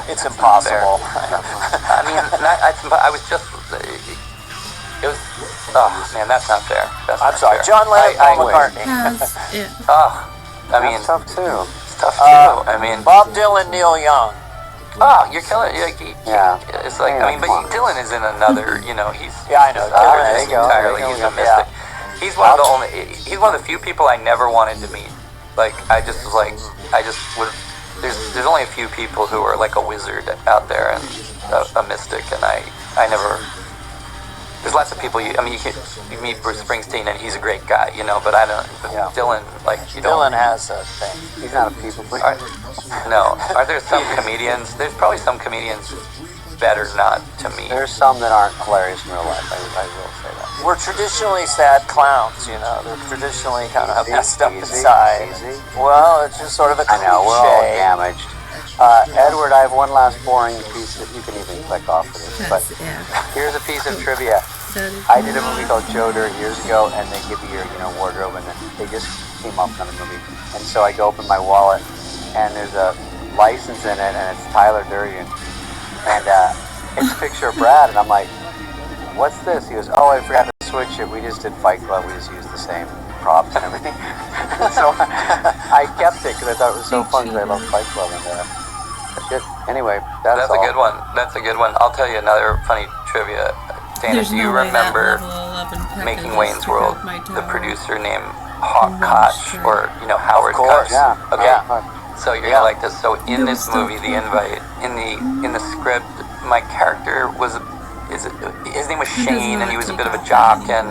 It's impossible. I mean, I was just. It was. Oh man, that's not fair. I'm sorry, fair. John Lennon, Paul McCartney. I mean, that's tough too. It's tough too. I mean, Bob Dylan, Neil Young. Oh, you're killing it. It's like, I mean, but Dylan is in another, you know, he's... Yeah, I know. Dylan is entirely, he's a mystic. He's one of the only, he's one of the few people I never wanted to meet. Like, I just would, there's only a few people who are like a wizard out there and a mystic, and I never, there's lots of people, you meet Bruce Springsteen and he's a great guy, you know, but I don't, Dylan, like, you don't... Dylan has a thing. He's not a people pleaser. No. Are there some comedians? There's probably some comedians better not to meet. There's some that aren't hilarious in real life. I will say that. We're traditionally sad clowns, you know. They're traditionally kind of messed up inside. Well, it's just sort of a cliche. I know, we're all damaged. Edward, I have one last boring piece that you can even click off for this. But here's a piece of trivia. I did a movie called Joe Dirt years ago, and they give you your, wardrobe, and then they just came up with another movie. And so I go open my wallet, and there's a license in it, and it's Tyler Durden. And it's a picture of Brad, and I'm like, what's this? He goes, oh, I forgot to switch it. We just did Fight Club. We just used the same props and everything. So I kept it because I thought it was so fun because I love Fight Club. And anyway, that's a good one. That's a good one. I'll tell you another funny trivia. Dana, do you remember making Wayne's World, the producer named Hawk Koch, or, Howard Koch? Yeah. Okay. Yeah. So you're gonna like this. So in this movie, The Invite, in the script, my character his name was Shane, and he was a bit of a jock. And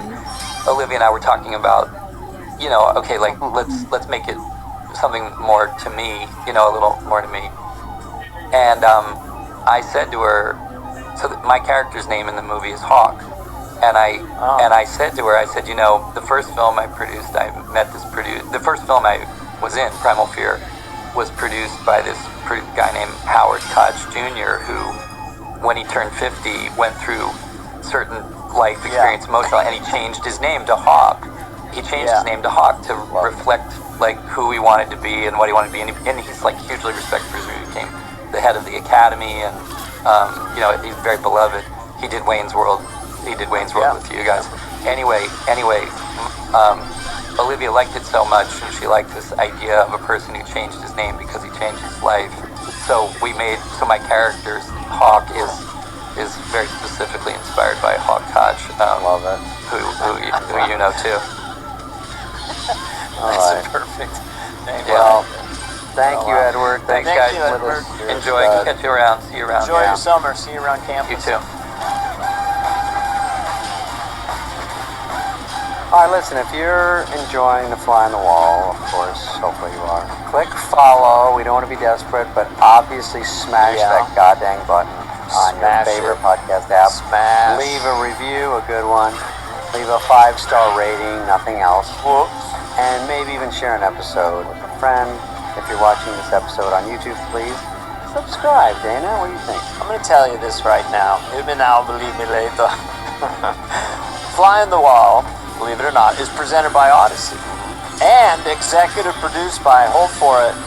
Olivia and I were talking about, okay, like let's make it something more to me, a little more to me. And I said to her, so my character's name in the movie is Hawk, and I said to her, I said, the first film I produced, the first film I was in, Primal Fear, was produced by this guy named Howard Koch Jr., who, when he turned 50, went through certain life experience, emotional, and he changed his name to Hawk. He changed his name to Hawk to reflect like who he wanted to be and what he wanted to be, and he's like hugely respected for who he became the head of the Academy, and he's very beloved. He did Wayne's World. With you guys. Anyway, Olivia liked it so much, and she liked this idea of a person who changed his name because he changed his life. So my character Hawk is very specifically inspired by Hawk Koch. Love it. Who you know too. That's a perfect name. Well, thank you, Edward. Thanks, guys. Edward. Enjoy. Catch you around. See you around. Enjoy your summer. See you around campus. You too. Alright, listen, if you're enjoying the fly on the wall, of course, hopefully you are, click follow. We don't want to be desperate, but obviously smash that goddamn button on your favorite podcast app. Smash. Leave a review, a good one. Leave a 5-star rating, nothing else. Whoops. And maybe even share an episode with a friend. If you're watching this episode on YouTube, please subscribe. Dana, what do you think? I'm going to tell you this right now. Hear me now, believe me later. Fly on the Wall, believe it or not, is presented by Odyssey and executive produced by, hold for it,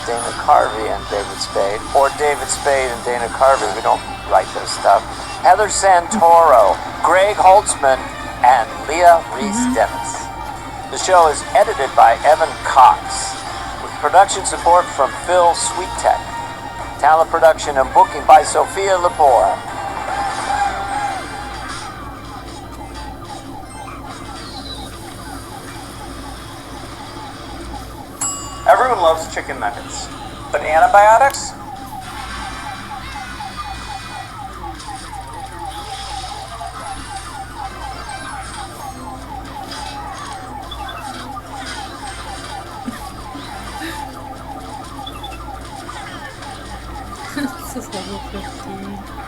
Dana Carvey and David Spade, or David Spade and Dana Carvey. We don't write this stuff. Heather Santoro, Greg Holtzman, and Leah Reese-Dennis. The show is edited by Evan Cox, with production support from Phil Sweettech. Talent production and booking by Sophia Lepore. Everyone loves chicken nuggets, but antibiotics? This is level 15.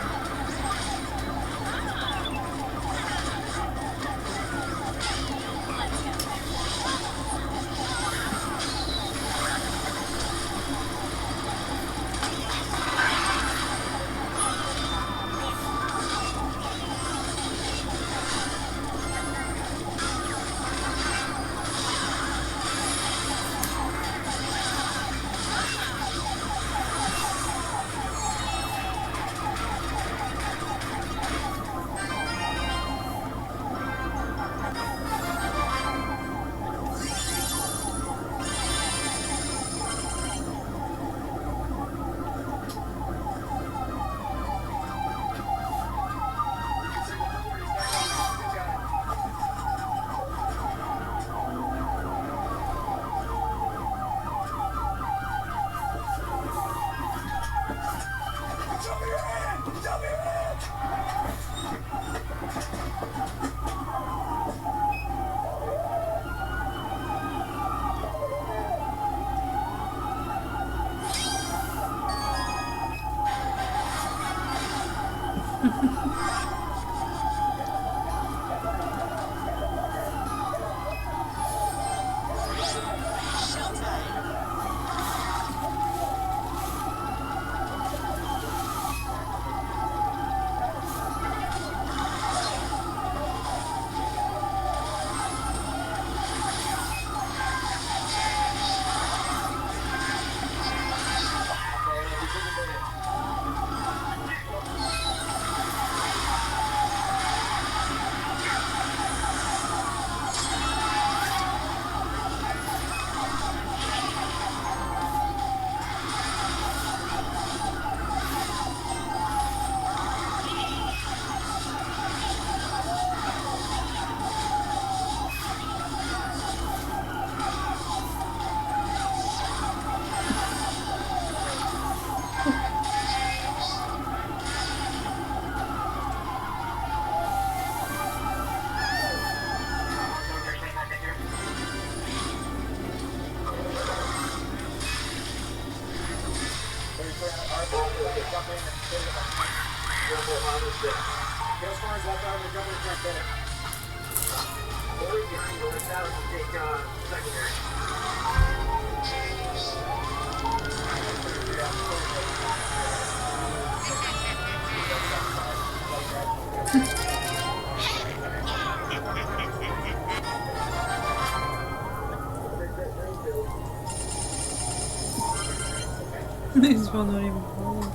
These ones don't even hold.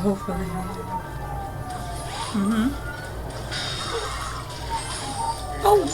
hopefully. Oh!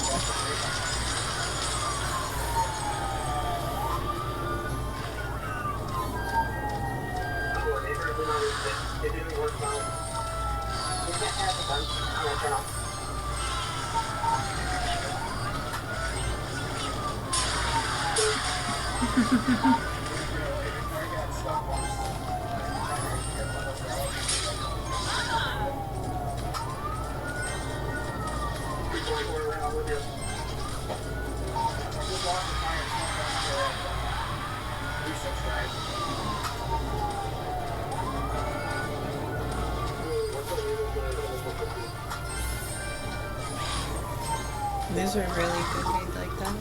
These are really good made like that.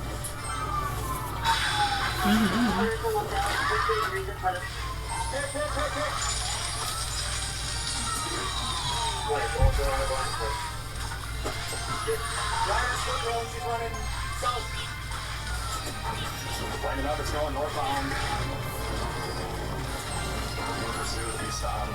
Line it up, it's going northbound. Pursue the eastbound.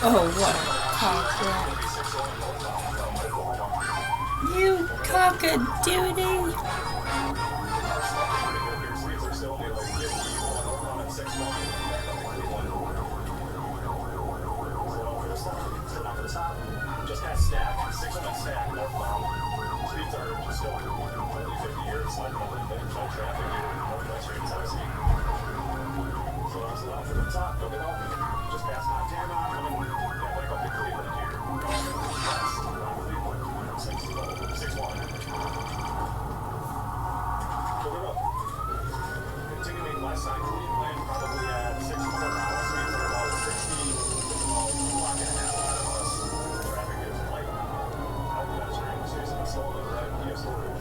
Oh, what a cockroach. You cock-a-doodle. Just got stacked, 6 on stack, northbound. Speeds are just still 50 years, like no traffic here, no pedestrians, I see. So I was allowed for the top, look it up, just past Montana, and then back up to Cleveland here. West, around Cleveland, 6-1. Look it up. Continuing west side Cleveland, probably at 6 more now, speeds are about 60, block and a half out of us. Traffic is light. No pedestrians, using a slow and red via storage.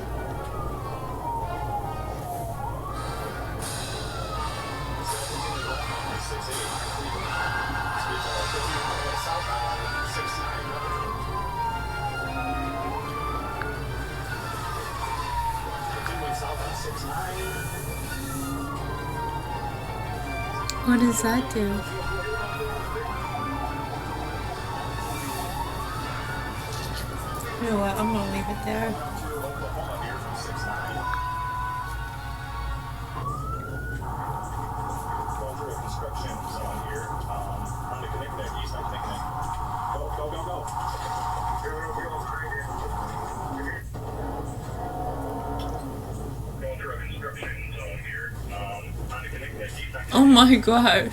What does that do? You know what? I'm gonna leave it there. Oh my gosh.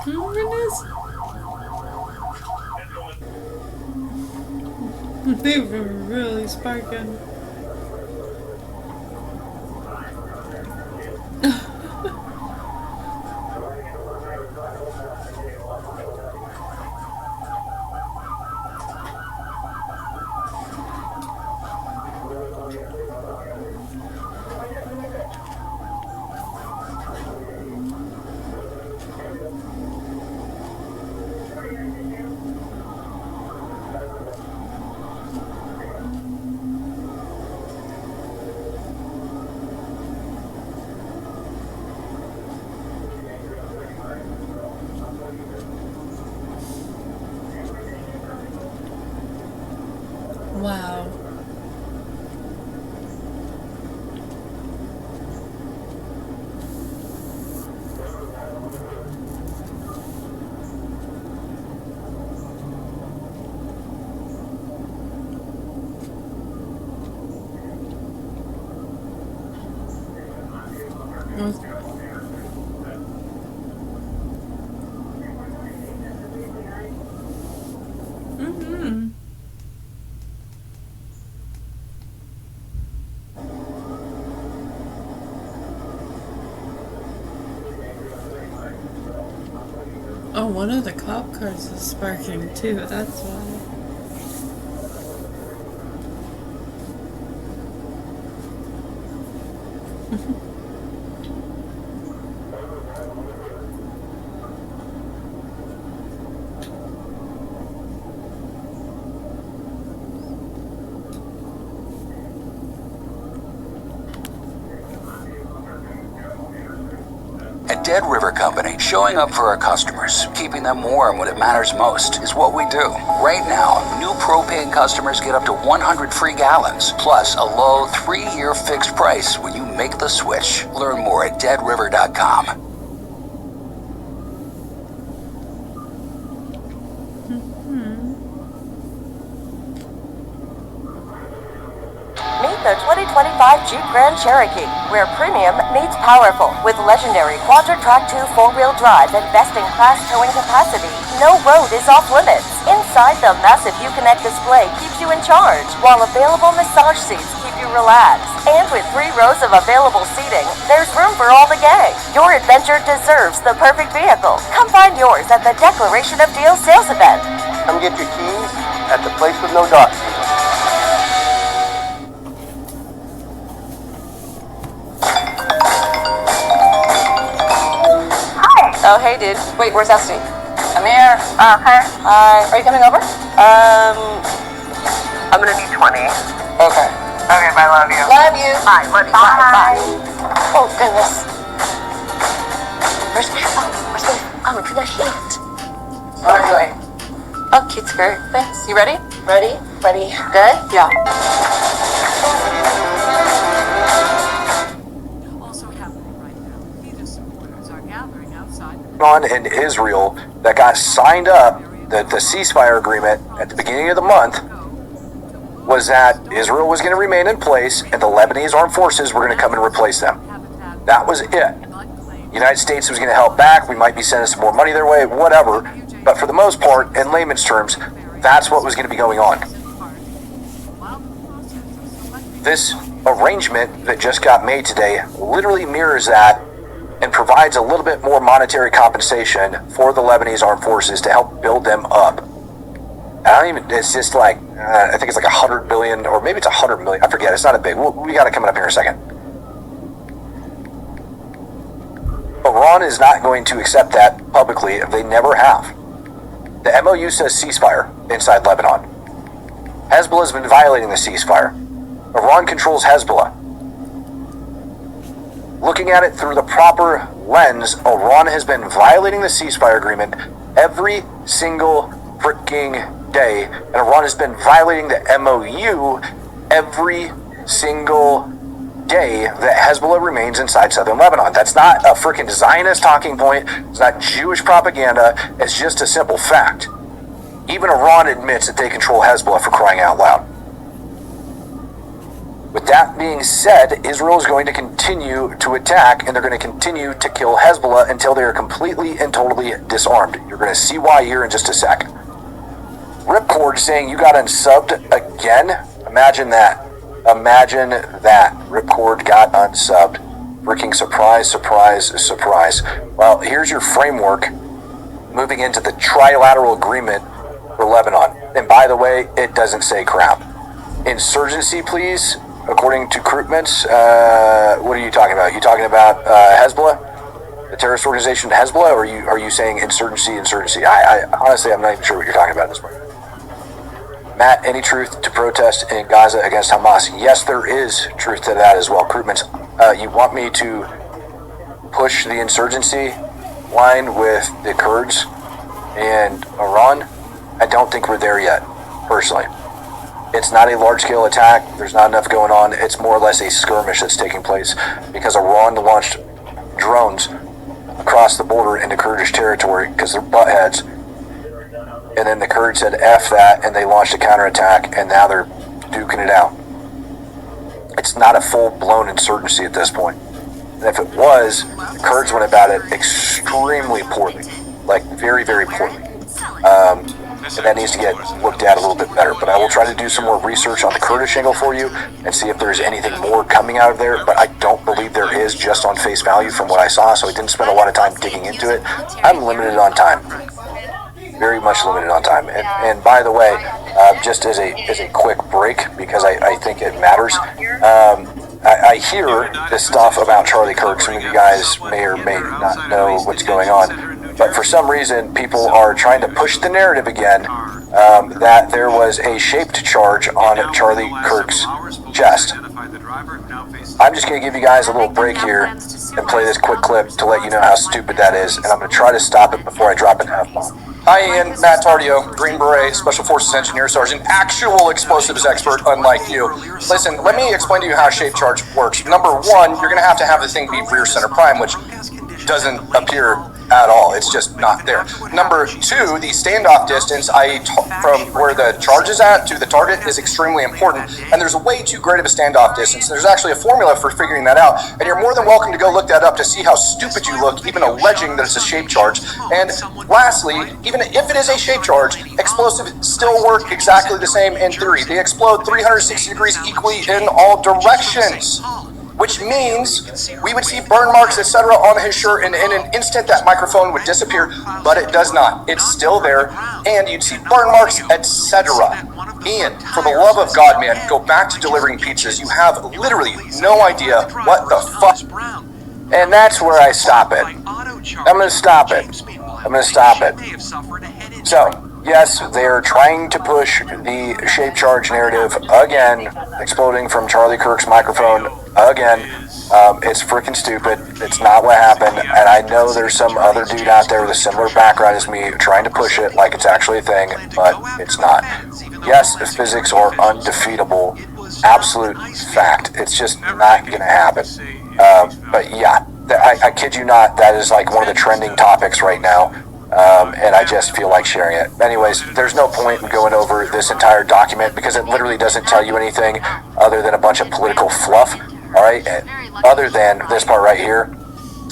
Oh my goodness. They were really sparking. Wow. Mm-hmm. Oh, one of the cop cars is sparking too, that's why. At Dead River Company, showing up for our customers, keeping them warm when it matters most, is what we do. Right now, new propane customers get up to 100 free gallons, plus a low 3-year fixed price when you make the switch. Learn more at deadriver.com. Meet the 2025 Jeep Grand Cherokee, where premium meets powerful. With legendary Quadra-Track 2 4-wheel drive and best-in-class towing capacity, no road is off limits. Inside, the massive Uconnect display keeps you in charge, while available massage seats keep you relaxed. And with 3 rows of available seating, there's room for all the gang. Your adventure deserves the perfect vehicle. Come find yours at the Declaration of Deals sales event. Come get your keys at the place with no dock. Oh, hey, dude. Wait, where's Esty? I'm here. Hi. Hi. Are you coming over? I'm gonna need 20. Okay. Okay, bye, love you. Love you. Bye, buddy. Bye. Oh, goodness. Where's my phone? Where's my phone? I'm gonna shit. What are you doing? Oh, cute skirt. Thanks. You ready? Ready? Ready. Good? Yeah. On in Israel that got signed up, the ceasefire agreement at the beginning of the month was that Israel was going to remain in place and the Lebanese armed forces were going to come and replace them. That was it. The United States was going to help back, we might be sending some more money their way, whatever, but for the most part, in layman's terms, that's what was going to be going on. This arrangement that just got made today literally mirrors that and provides a little bit more monetary compensation for the Lebanese armed forces to help build them up. It's just like, I think it's like 100 billion, or maybe it's 100 million, I forget, it's not a big, we got it coming up here in a second. Iran is not going to accept that publicly, they never have. The MOU says ceasefire inside Lebanon. Hezbollah's been violating the ceasefire. Iran controls Hezbollah. Looking at it through the proper lens, Iran has been violating the ceasefire agreement every single freaking day, and Iran has been violating the MOU every single day that Hezbollah remains inside southern Lebanon. That's not a freaking Zionist talking point, it's not Jewish propaganda, it's just a simple fact. Even Iran admits that they control Hezbollah, for crying out loud. With that being said, Israel is going to continue to attack, and they're going to continue to kill Hezbollah until they are completely and totally disarmed. You're going to see why here in just a sec. Ripcord saying you got unsubbed again? Imagine that. Imagine that. Ripcord got unsubbed. Freaking surprise, surprise, surprise. Well, here's your framework moving into the trilateral agreement for Lebanon. And by the way, it doesn't say crap. Insurgency, please. According to recruitments, what are you talking about? You talking about Hezbollah, the terrorist organization Hezbollah, or are you saying insurgency? I honestly, I'm not even sure what you're talking about at this point. Matt, any truth to protest in Gaza against Hamas? Yes, there is truth to that as well. Recruitments, you want me to push the insurgency line with the Kurds and Iran? I don't think we're there yet, personally. It's not a large-scale attack. There's not enough going on. It's more or less a skirmish that's taking place because Iran launched drones across the border into Kurdish territory because they're buttheads. And then the Kurds said F that, and they launched a counterattack, and now they're duking it out. It's not a full-blown insurgency at this point. And if it was, the Kurds went about it extremely poorly. Like, very, very poorly. And that needs to get looked at a little bit better. But I will try to do some more research on the Kurdish angle for you and see if there's anything more coming out of there. But I don't believe there is, just on face value from what I saw, so I didn't spend a lot of time digging into it. I'm limited on time. Very much limited on time. And by the way, just as a quick break, because I think it matters, I hear this stuff about Charlie Kirk. Some of you guys may or may not know what's going on. But for some reason, people are trying to push the narrative again that there was a shaped charge on Charlie Kirk's chest. I'm just going to give you guys a little break here and play this quick clip to let you know how stupid that is, and I'm going to try to stop it before I drop an F-bomb. Hi Ian, Matt Tardio, Green Beret, Special Forces Engineer Sergeant, actual explosives expert, unlike you. Listen, let me explain to you how shape charge works. Number one, you're going to have the thing be rear center prime, which doesn't appear at all. It's just not there. Number two, the standoff distance, from where the charge is at to the target, is extremely important. And there's a way too great of a standoff distance. There's actually a formula for figuring that out. And you're more than welcome to go look that up to see how stupid you look, even alleging that it's a shape charge. And lastly, even if it is a shape charge, explosives still work exactly the same in theory. They explode 360 degrees equally in all directions. Which means we would see burn marks, etc. on his shirt, and in an instant that microphone would disappear, but it does not. It's still there, and you'd see burn marks, etc. Ian, for the love of God, man, go back to delivering pizzas. You have literally no idea what the fuck. And that's where I stop it. I'm going to stop it. I'm going to stop it. So, yes, they're trying to push the shape charge narrative again, exploding from Charlie Kirk's microphone again. It's freaking stupid. It's not what happened, and I know there's some other dude out there with a similar background as me trying to push it like it's actually a thing, but it's not. Yes, the physics are undefeatable. Absolute fact. It's just not going to happen. But yeah, I kid you not, that is like one of the trending topics right now. And I just feel like sharing it. Anyways, there's no point in going over this entire document because it literally doesn't tell you anything other than a bunch of political fluff. All right, other than this part right here.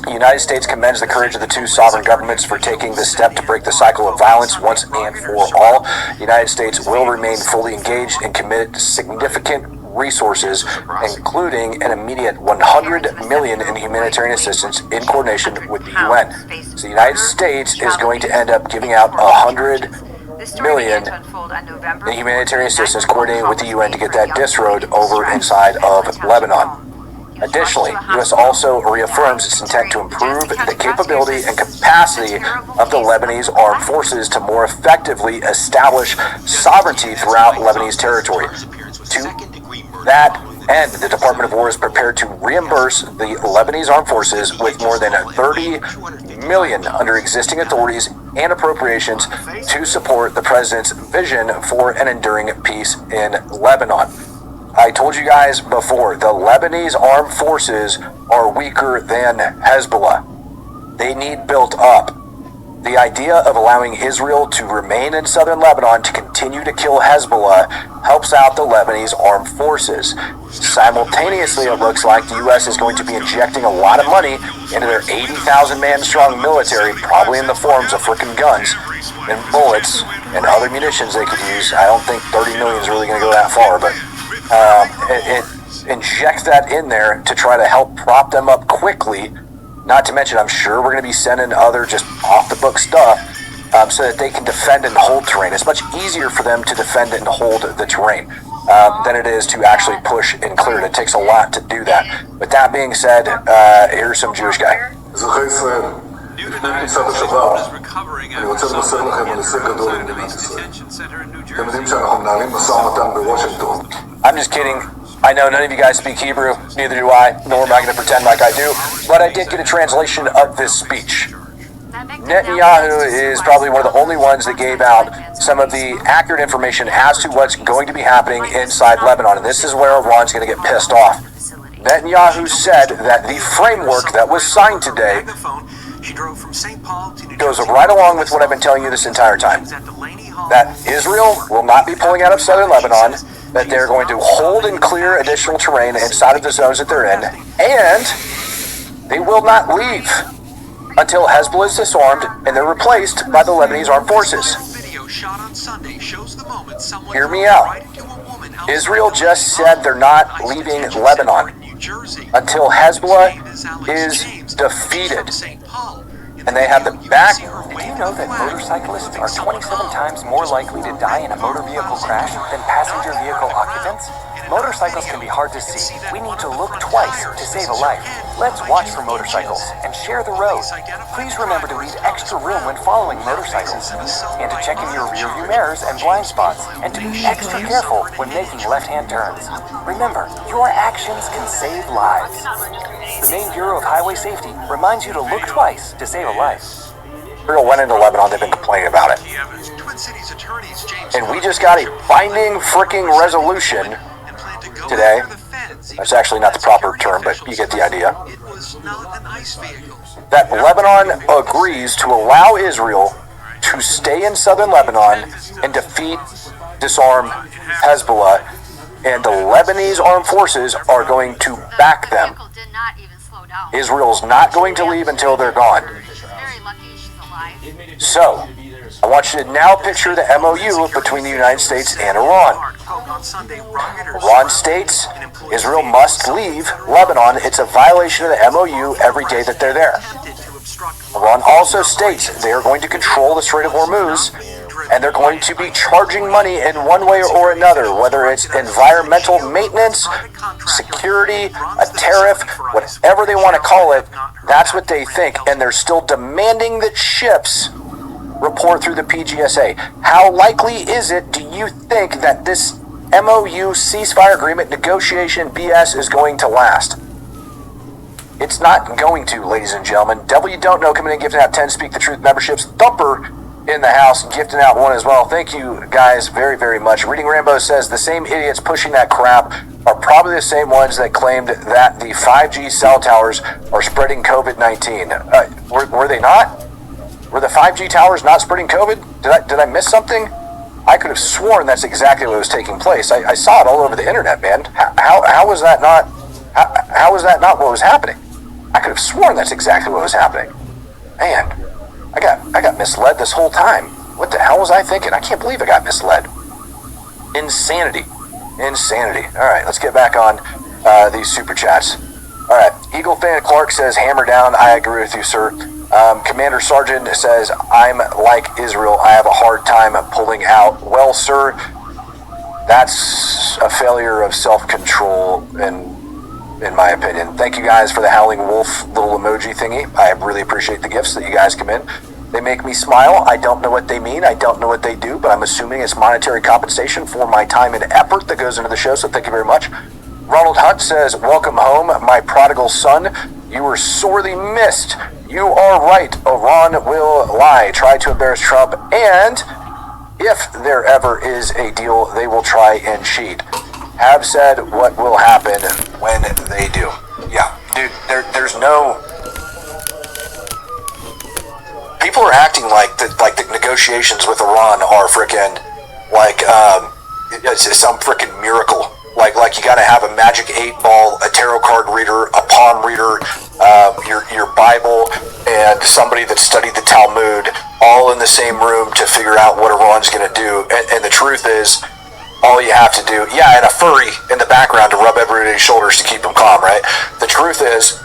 The United States commends the courage of the two sovereign governments for taking this step to break the cycle of violence once and for all. The United States will remain fully engaged and committed to significant resources, including an immediate $100 million in humanitarian assistance in coordination with the UN. So the United States is going to end up giving out $100 million in humanitarian assistance coordinated with the UN to get that dis road over inside of Lebanon. Additionally, the U.S. also reaffirms its intent to improve the capability and capacity of the Lebanese armed forces to more effectively establish sovereignty throughout Lebanese territory. To that end, the Department of War is prepared to reimburse the Lebanese armed forces with more than $30 million under existing authorities and appropriations to support the president's vision for an enduring peace in Lebanon. I told you guys before, the Lebanese armed forces are weaker than Hezbollah. They need built up. The idea of allowing Israel to remain in southern Lebanon to continue to kill Hezbollah helps out the Lebanese armed forces. Simultaneously, it looks like the U.S. is going to be injecting a lot of money into their 80,000 man strong military, probably in the forms of frickin' guns and bullets and other munitions they could use. I don't think 30 million is really going to go that far, but it injects that in there to try to help prop them up quickly. Not to mention, I'm sure we're going to be sending other just off-the-book stuff so that they can defend and hold terrain. It's much easier for them to defend and hold the terrain than it is to actually push and clear it. It takes a lot to do that. With that being said, here's some Jewish guy. לפני כניסת השבת, אני רוצה לבשר לכם על הישג גדול למדינת ישראל. אתם יודעים שאנחנו מנהלים משא ומתן בוושינגטון. I'm just kidding. I know none of you guys speak Hebrew, neither do I, nor am I going to pretend like I do, but I did get a translation of this speech. Netanyahu is probably one of the only ones that gave out some of the accurate information as to what's going to be happening inside Lebanon, and this is where Iran's going to get pissed off. Netanyahu said that the framework that was signed today goes right along with what I've been telling you this entire time. That Israel will not be pulling out of southern Lebanon, that they're going to hold and clear additional terrain inside of the zones that they're in, and they will not leave until Hezbollah is disarmed and they're replaced by the Lebanese armed forces. Hear me out. Israel just said they're not leaving Lebanon until Hezbollah is defeated. And they have the back. Did you know that motorcyclists are 27 times more likely to die in a motor vehicle crash than passenger vehicle occupants? Motorcycles can be hard to see. We need to look twice to save a life. Let's watch for motorcycles and share the road. Please remember to leave extra room when following motorcycles, and to check in your rearview mirrors and blind spots, and to be extra careful when making left-hand turns. Remember, your actions can save lives. The Maine Bureau of Highway Safety reminds you to look twice to save a life. Israel went into Lebanon, they've been complaining about it. And we just got a binding freaking resolution today. That's actually not the proper term, but you get the idea. That Lebanon agrees to allow Israel to stay in southern Lebanon and defeat, disarm Hezbollah, and the Lebanese armed forces are going to back them. Israel's not going to leave until they're gone. So, I want you to now picture the MOU between the United States and Iran. Iran states Israel must leave Lebanon. It's a violation of the MOU every day that they're there. Iran also states they are going to control the Strait of Hormuz, and they're going to be charging money in one way or another, whether it's environmental maintenance, security, a tariff, whatever they want to call it. That's what they think, and they're still demanding that ships report through the PGSA. How likely is it, do you think, that this MOU ceasefire agreement negotiation BS is going to last? It's not going to, ladies and gentlemen. W Don't Know coming in, gifting out 10 Speak the Truth memberships. Thumper in the house, gifting out one as well. Thank you guys very, very much. Reading Rambo says the same idiots pushing that crap are probably the same ones that claimed that the 5G cell towers are spreading COVID-19. Were they not? Were the 5G towers not spreading COVID? Did I miss something? I could have sworn that's exactly what was taking place. I saw it all over the internet, man. How was that not? How was that not what was happening? I could have sworn that's exactly what was happening. Man, I got misled this whole time. What the hell was I thinking? I can't believe I got misled. Insanity. All right, let's get back on these super chats. All right, Eagle Fan Clark says, hammer down. I agree with you, sir. Commander Sergeant says, I'm like Israel. I have a hard time pulling out. Well, sir, that's a failure of self-control, in my opinion. Thank you guys for the Howling Wolf little emoji thingy. I really appreciate the gifts that you guys come in. They make me smile. I don't know what they mean. I don't know what they do, but I'm assuming it's monetary compensation for my time and effort that goes into the show, so thank you very much. Ronald Hunt says, welcome home, my prodigal son. You were sorely missed. You are right. Iran will lie, try to embarrass Trump, and if there ever is a deal, they will try and cheat. Have said what will happen when they do. Yeah, dude, there's no... people are acting like the negotiations with Iran are frickin' it's some frickin' miracle. Like you gotta have a magic 8-ball, a tarot card reader, a palm reader, your Bible, and somebody that studied the Talmud all in the same room to figure out what Iran's gonna do. And the truth is, all you have to do, and a furry in the background to rub everybody's shoulders to keep them calm, right? The truth is,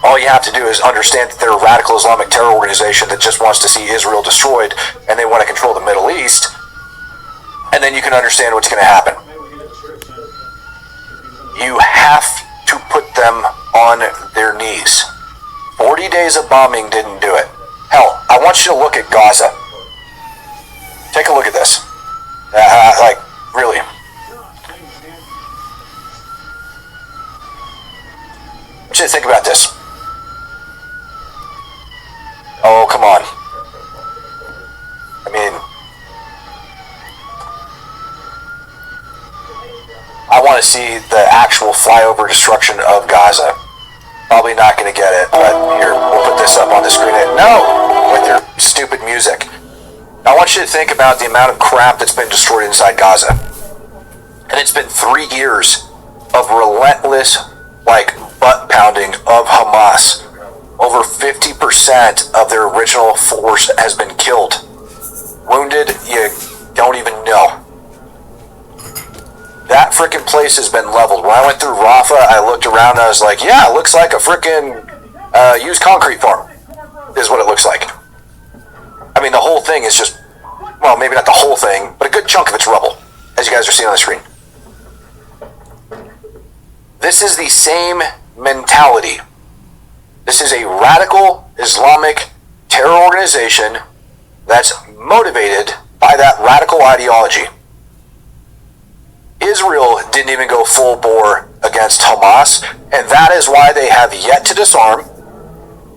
all you have to do is understand that they're a radical Islamic terror organization that just wants to see Israel destroyed, and they want to control the Middle East, and then you can understand what's going to happen. You have to put them on their knees. 40 days of bombing didn't do it. Hell, I want you to look at Gaza. Take a look at this. Really. I want you to think about this. Oh, come on. I mean, I want to see the actual flyover destruction of Gaza. Probably not going to get it, but here, we'll put this up on the screen. No! With your stupid music. I want you to think about the amount of crap that's been destroyed inside Gaza. And it's been 3 years of relentless, butt pounding of Hamas. Over 50% of their original force has been killed. Wounded, you don't even know. That frickin' place has been leveled. When I went through Rafah, I looked around and I was like, yeah, it looks like a frickin' used concrete farm, is what it looks like. I mean, the whole thing is just, well, maybe not the whole thing, but a good chunk of it's rubble, as you guys are seeing on the screen. This is the same mentality. This is a radical Islamic terror organization that's motivated by that radical ideology. Israel didn't even go full bore against Hamas, and that is why they have yet to disarm,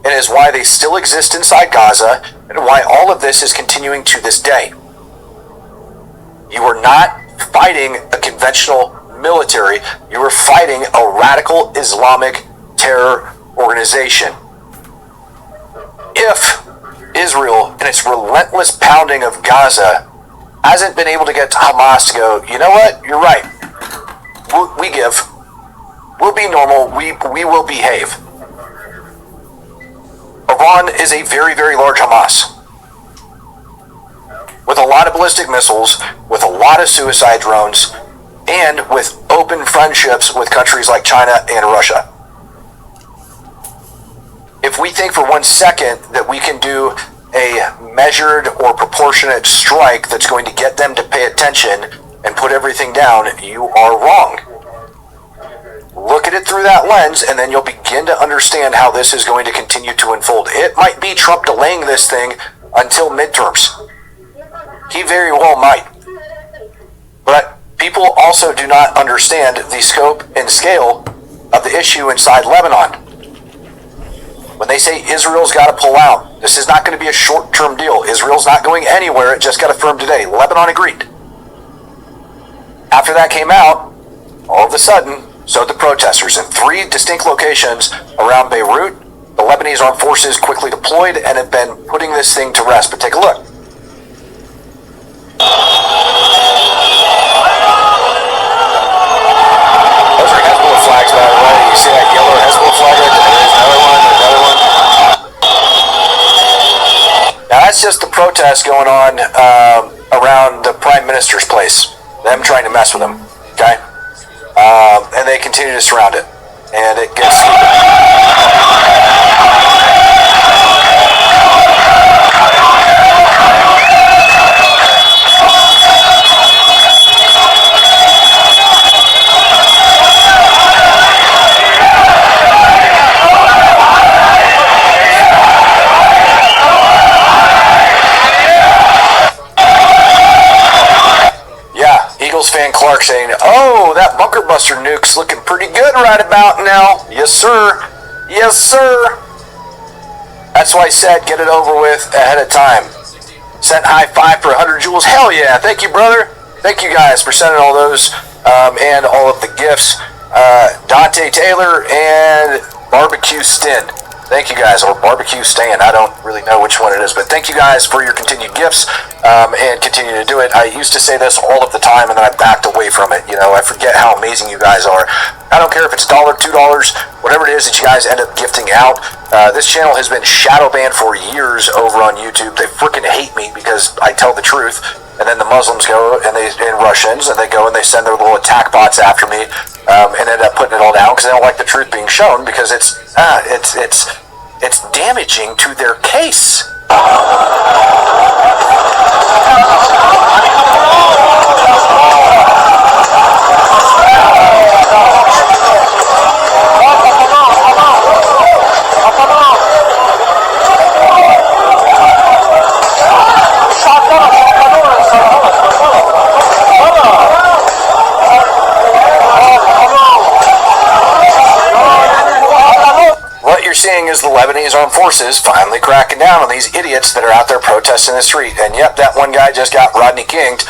and is why they still exist inside Gaza, and why all of this is continuing to this day. You are not fighting a conventional military, you are fighting a radical Islamic terror organization. If Israel, in its relentless pounding of Gaza, hasn't been able to get Hamas to go, you know what, you're right, we give, we'll be normal, we will behave. Iran is a very, very large Hamas, with a lot of ballistic missiles, with a lot of suicide drones, and with open friendships with countries like China and Russia. If we think for 1 second that we can do a measured or proportionate strike that's going to get them to pay attention and put everything down, you are wrong. Look at it through that lens, and then you'll begin to understand how this is going to continue to unfold. It might be Trump delaying this thing until midterms. He very well might. But people also do not understand the scope and scale of the issue inside Lebanon. When they say Israel's got to pull out, this is not going to be a short-term deal. Israel's not going anywhere. It just got affirmed today. Lebanon agreed. After that came out, all of a sudden, so did the protesters in 3 distinct locations around Beirut. The Lebanese armed forces quickly deployed and have been putting this thing to rest. But take a look. Those are Hezbollah flags, by the way. You see that yellow Hezbollah flag right there? There's another one, another one. Now that's just the protest going on around the Prime Minister's place. Them trying to mess with him, okay? And they continue to surround it. And it gets fan Clark saying, oh, that bunker buster nuke's looking pretty good right about now. Yes, sir. Yes, sir. That's why I said get it over with ahead of time. Sent high five for 100 joules. Hell yeah. Thank you, brother. Thank you guys for sending all those and all of the gifts. Dante Taylor and Barbecue Stin. Thank you guys, or barbecue stand. I don't really know which one it is, but thank you guys for your continued gifts and continue to do it. I used to say this all of the time, and then I backed away from it. You know, I forget how amazing you guys are. I don't care if it's $1, $2, whatever it is that you guys end up gifting out. This channel has been shadow banned for years over on YouTube. They freaking hate me because I tell the truth. And then the Muslims go and Russians, and they go and they send their little attack bots after me and end up putting it all down because they don't like the truth being shown because it's damaging to their case. What you're seeing is the Lebanese armed forces finally cracking down on these idiots that are out there protesting the street. And yep, that one guy just got Rodney Kinged,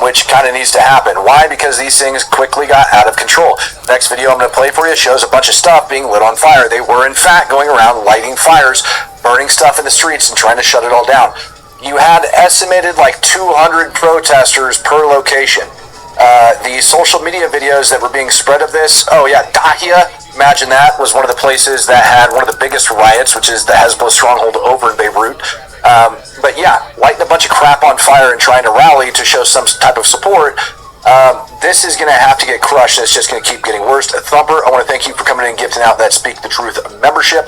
which kind of needs to happen. Why? Because these things quickly got out of control. Next video I'm going to play for you shows a bunch of stuff being lit on fire. They were in fact going around lighting fires, burning stuff in the streets and trying to shut it all down. You had estimated like 200 protesters per location. The social media videos that were being spread of this, oh yeah, Dahia, imagine that, was one of the places that had one of the biggest riots, which is the Hezbollah stronghold over in Beirut. But yeah, lighting a bunch of crap on fire and trying to rally to show some type of support, this is going to have to get crushed, and it's just going to keep getting worse. Thumper, I want to thank you for coming in and gifting out that Speak the Truth membership.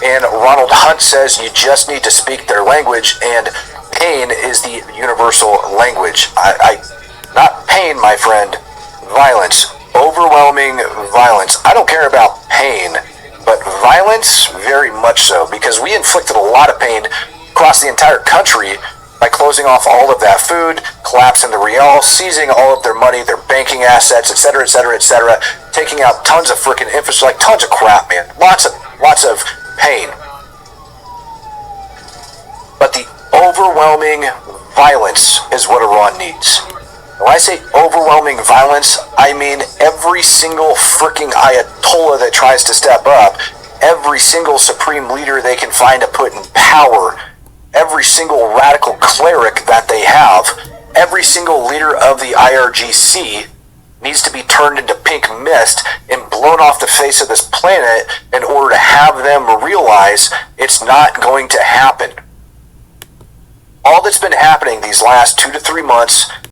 And Ronald Hunt says you just need to speak their language, and pain is the universal language. Not pain, my friend, violence. Overwhelming violence. I don't care about pain, but violence, very much so, because we inflicted a lot of pain across the entire country by closing off all of that food, collapsing the real, seizing all of their money, their banking assets, etc., etc., etc., taking out tons of freaking infrastructure, like tons of crap, man. Lots of pain. But the overwhelming violence is what Iran needs. When I say overwhelming violence, I mean every single freaking Ayatollah that tries to step up, every single supreme leader they can find to put in power, every single radical cleric that they have, every single leader of the IRGC needs to be turned into pink mist and blown off the face of this planet in order to have them realize it's not going to happen. All that's been happening these last 2 to 3 months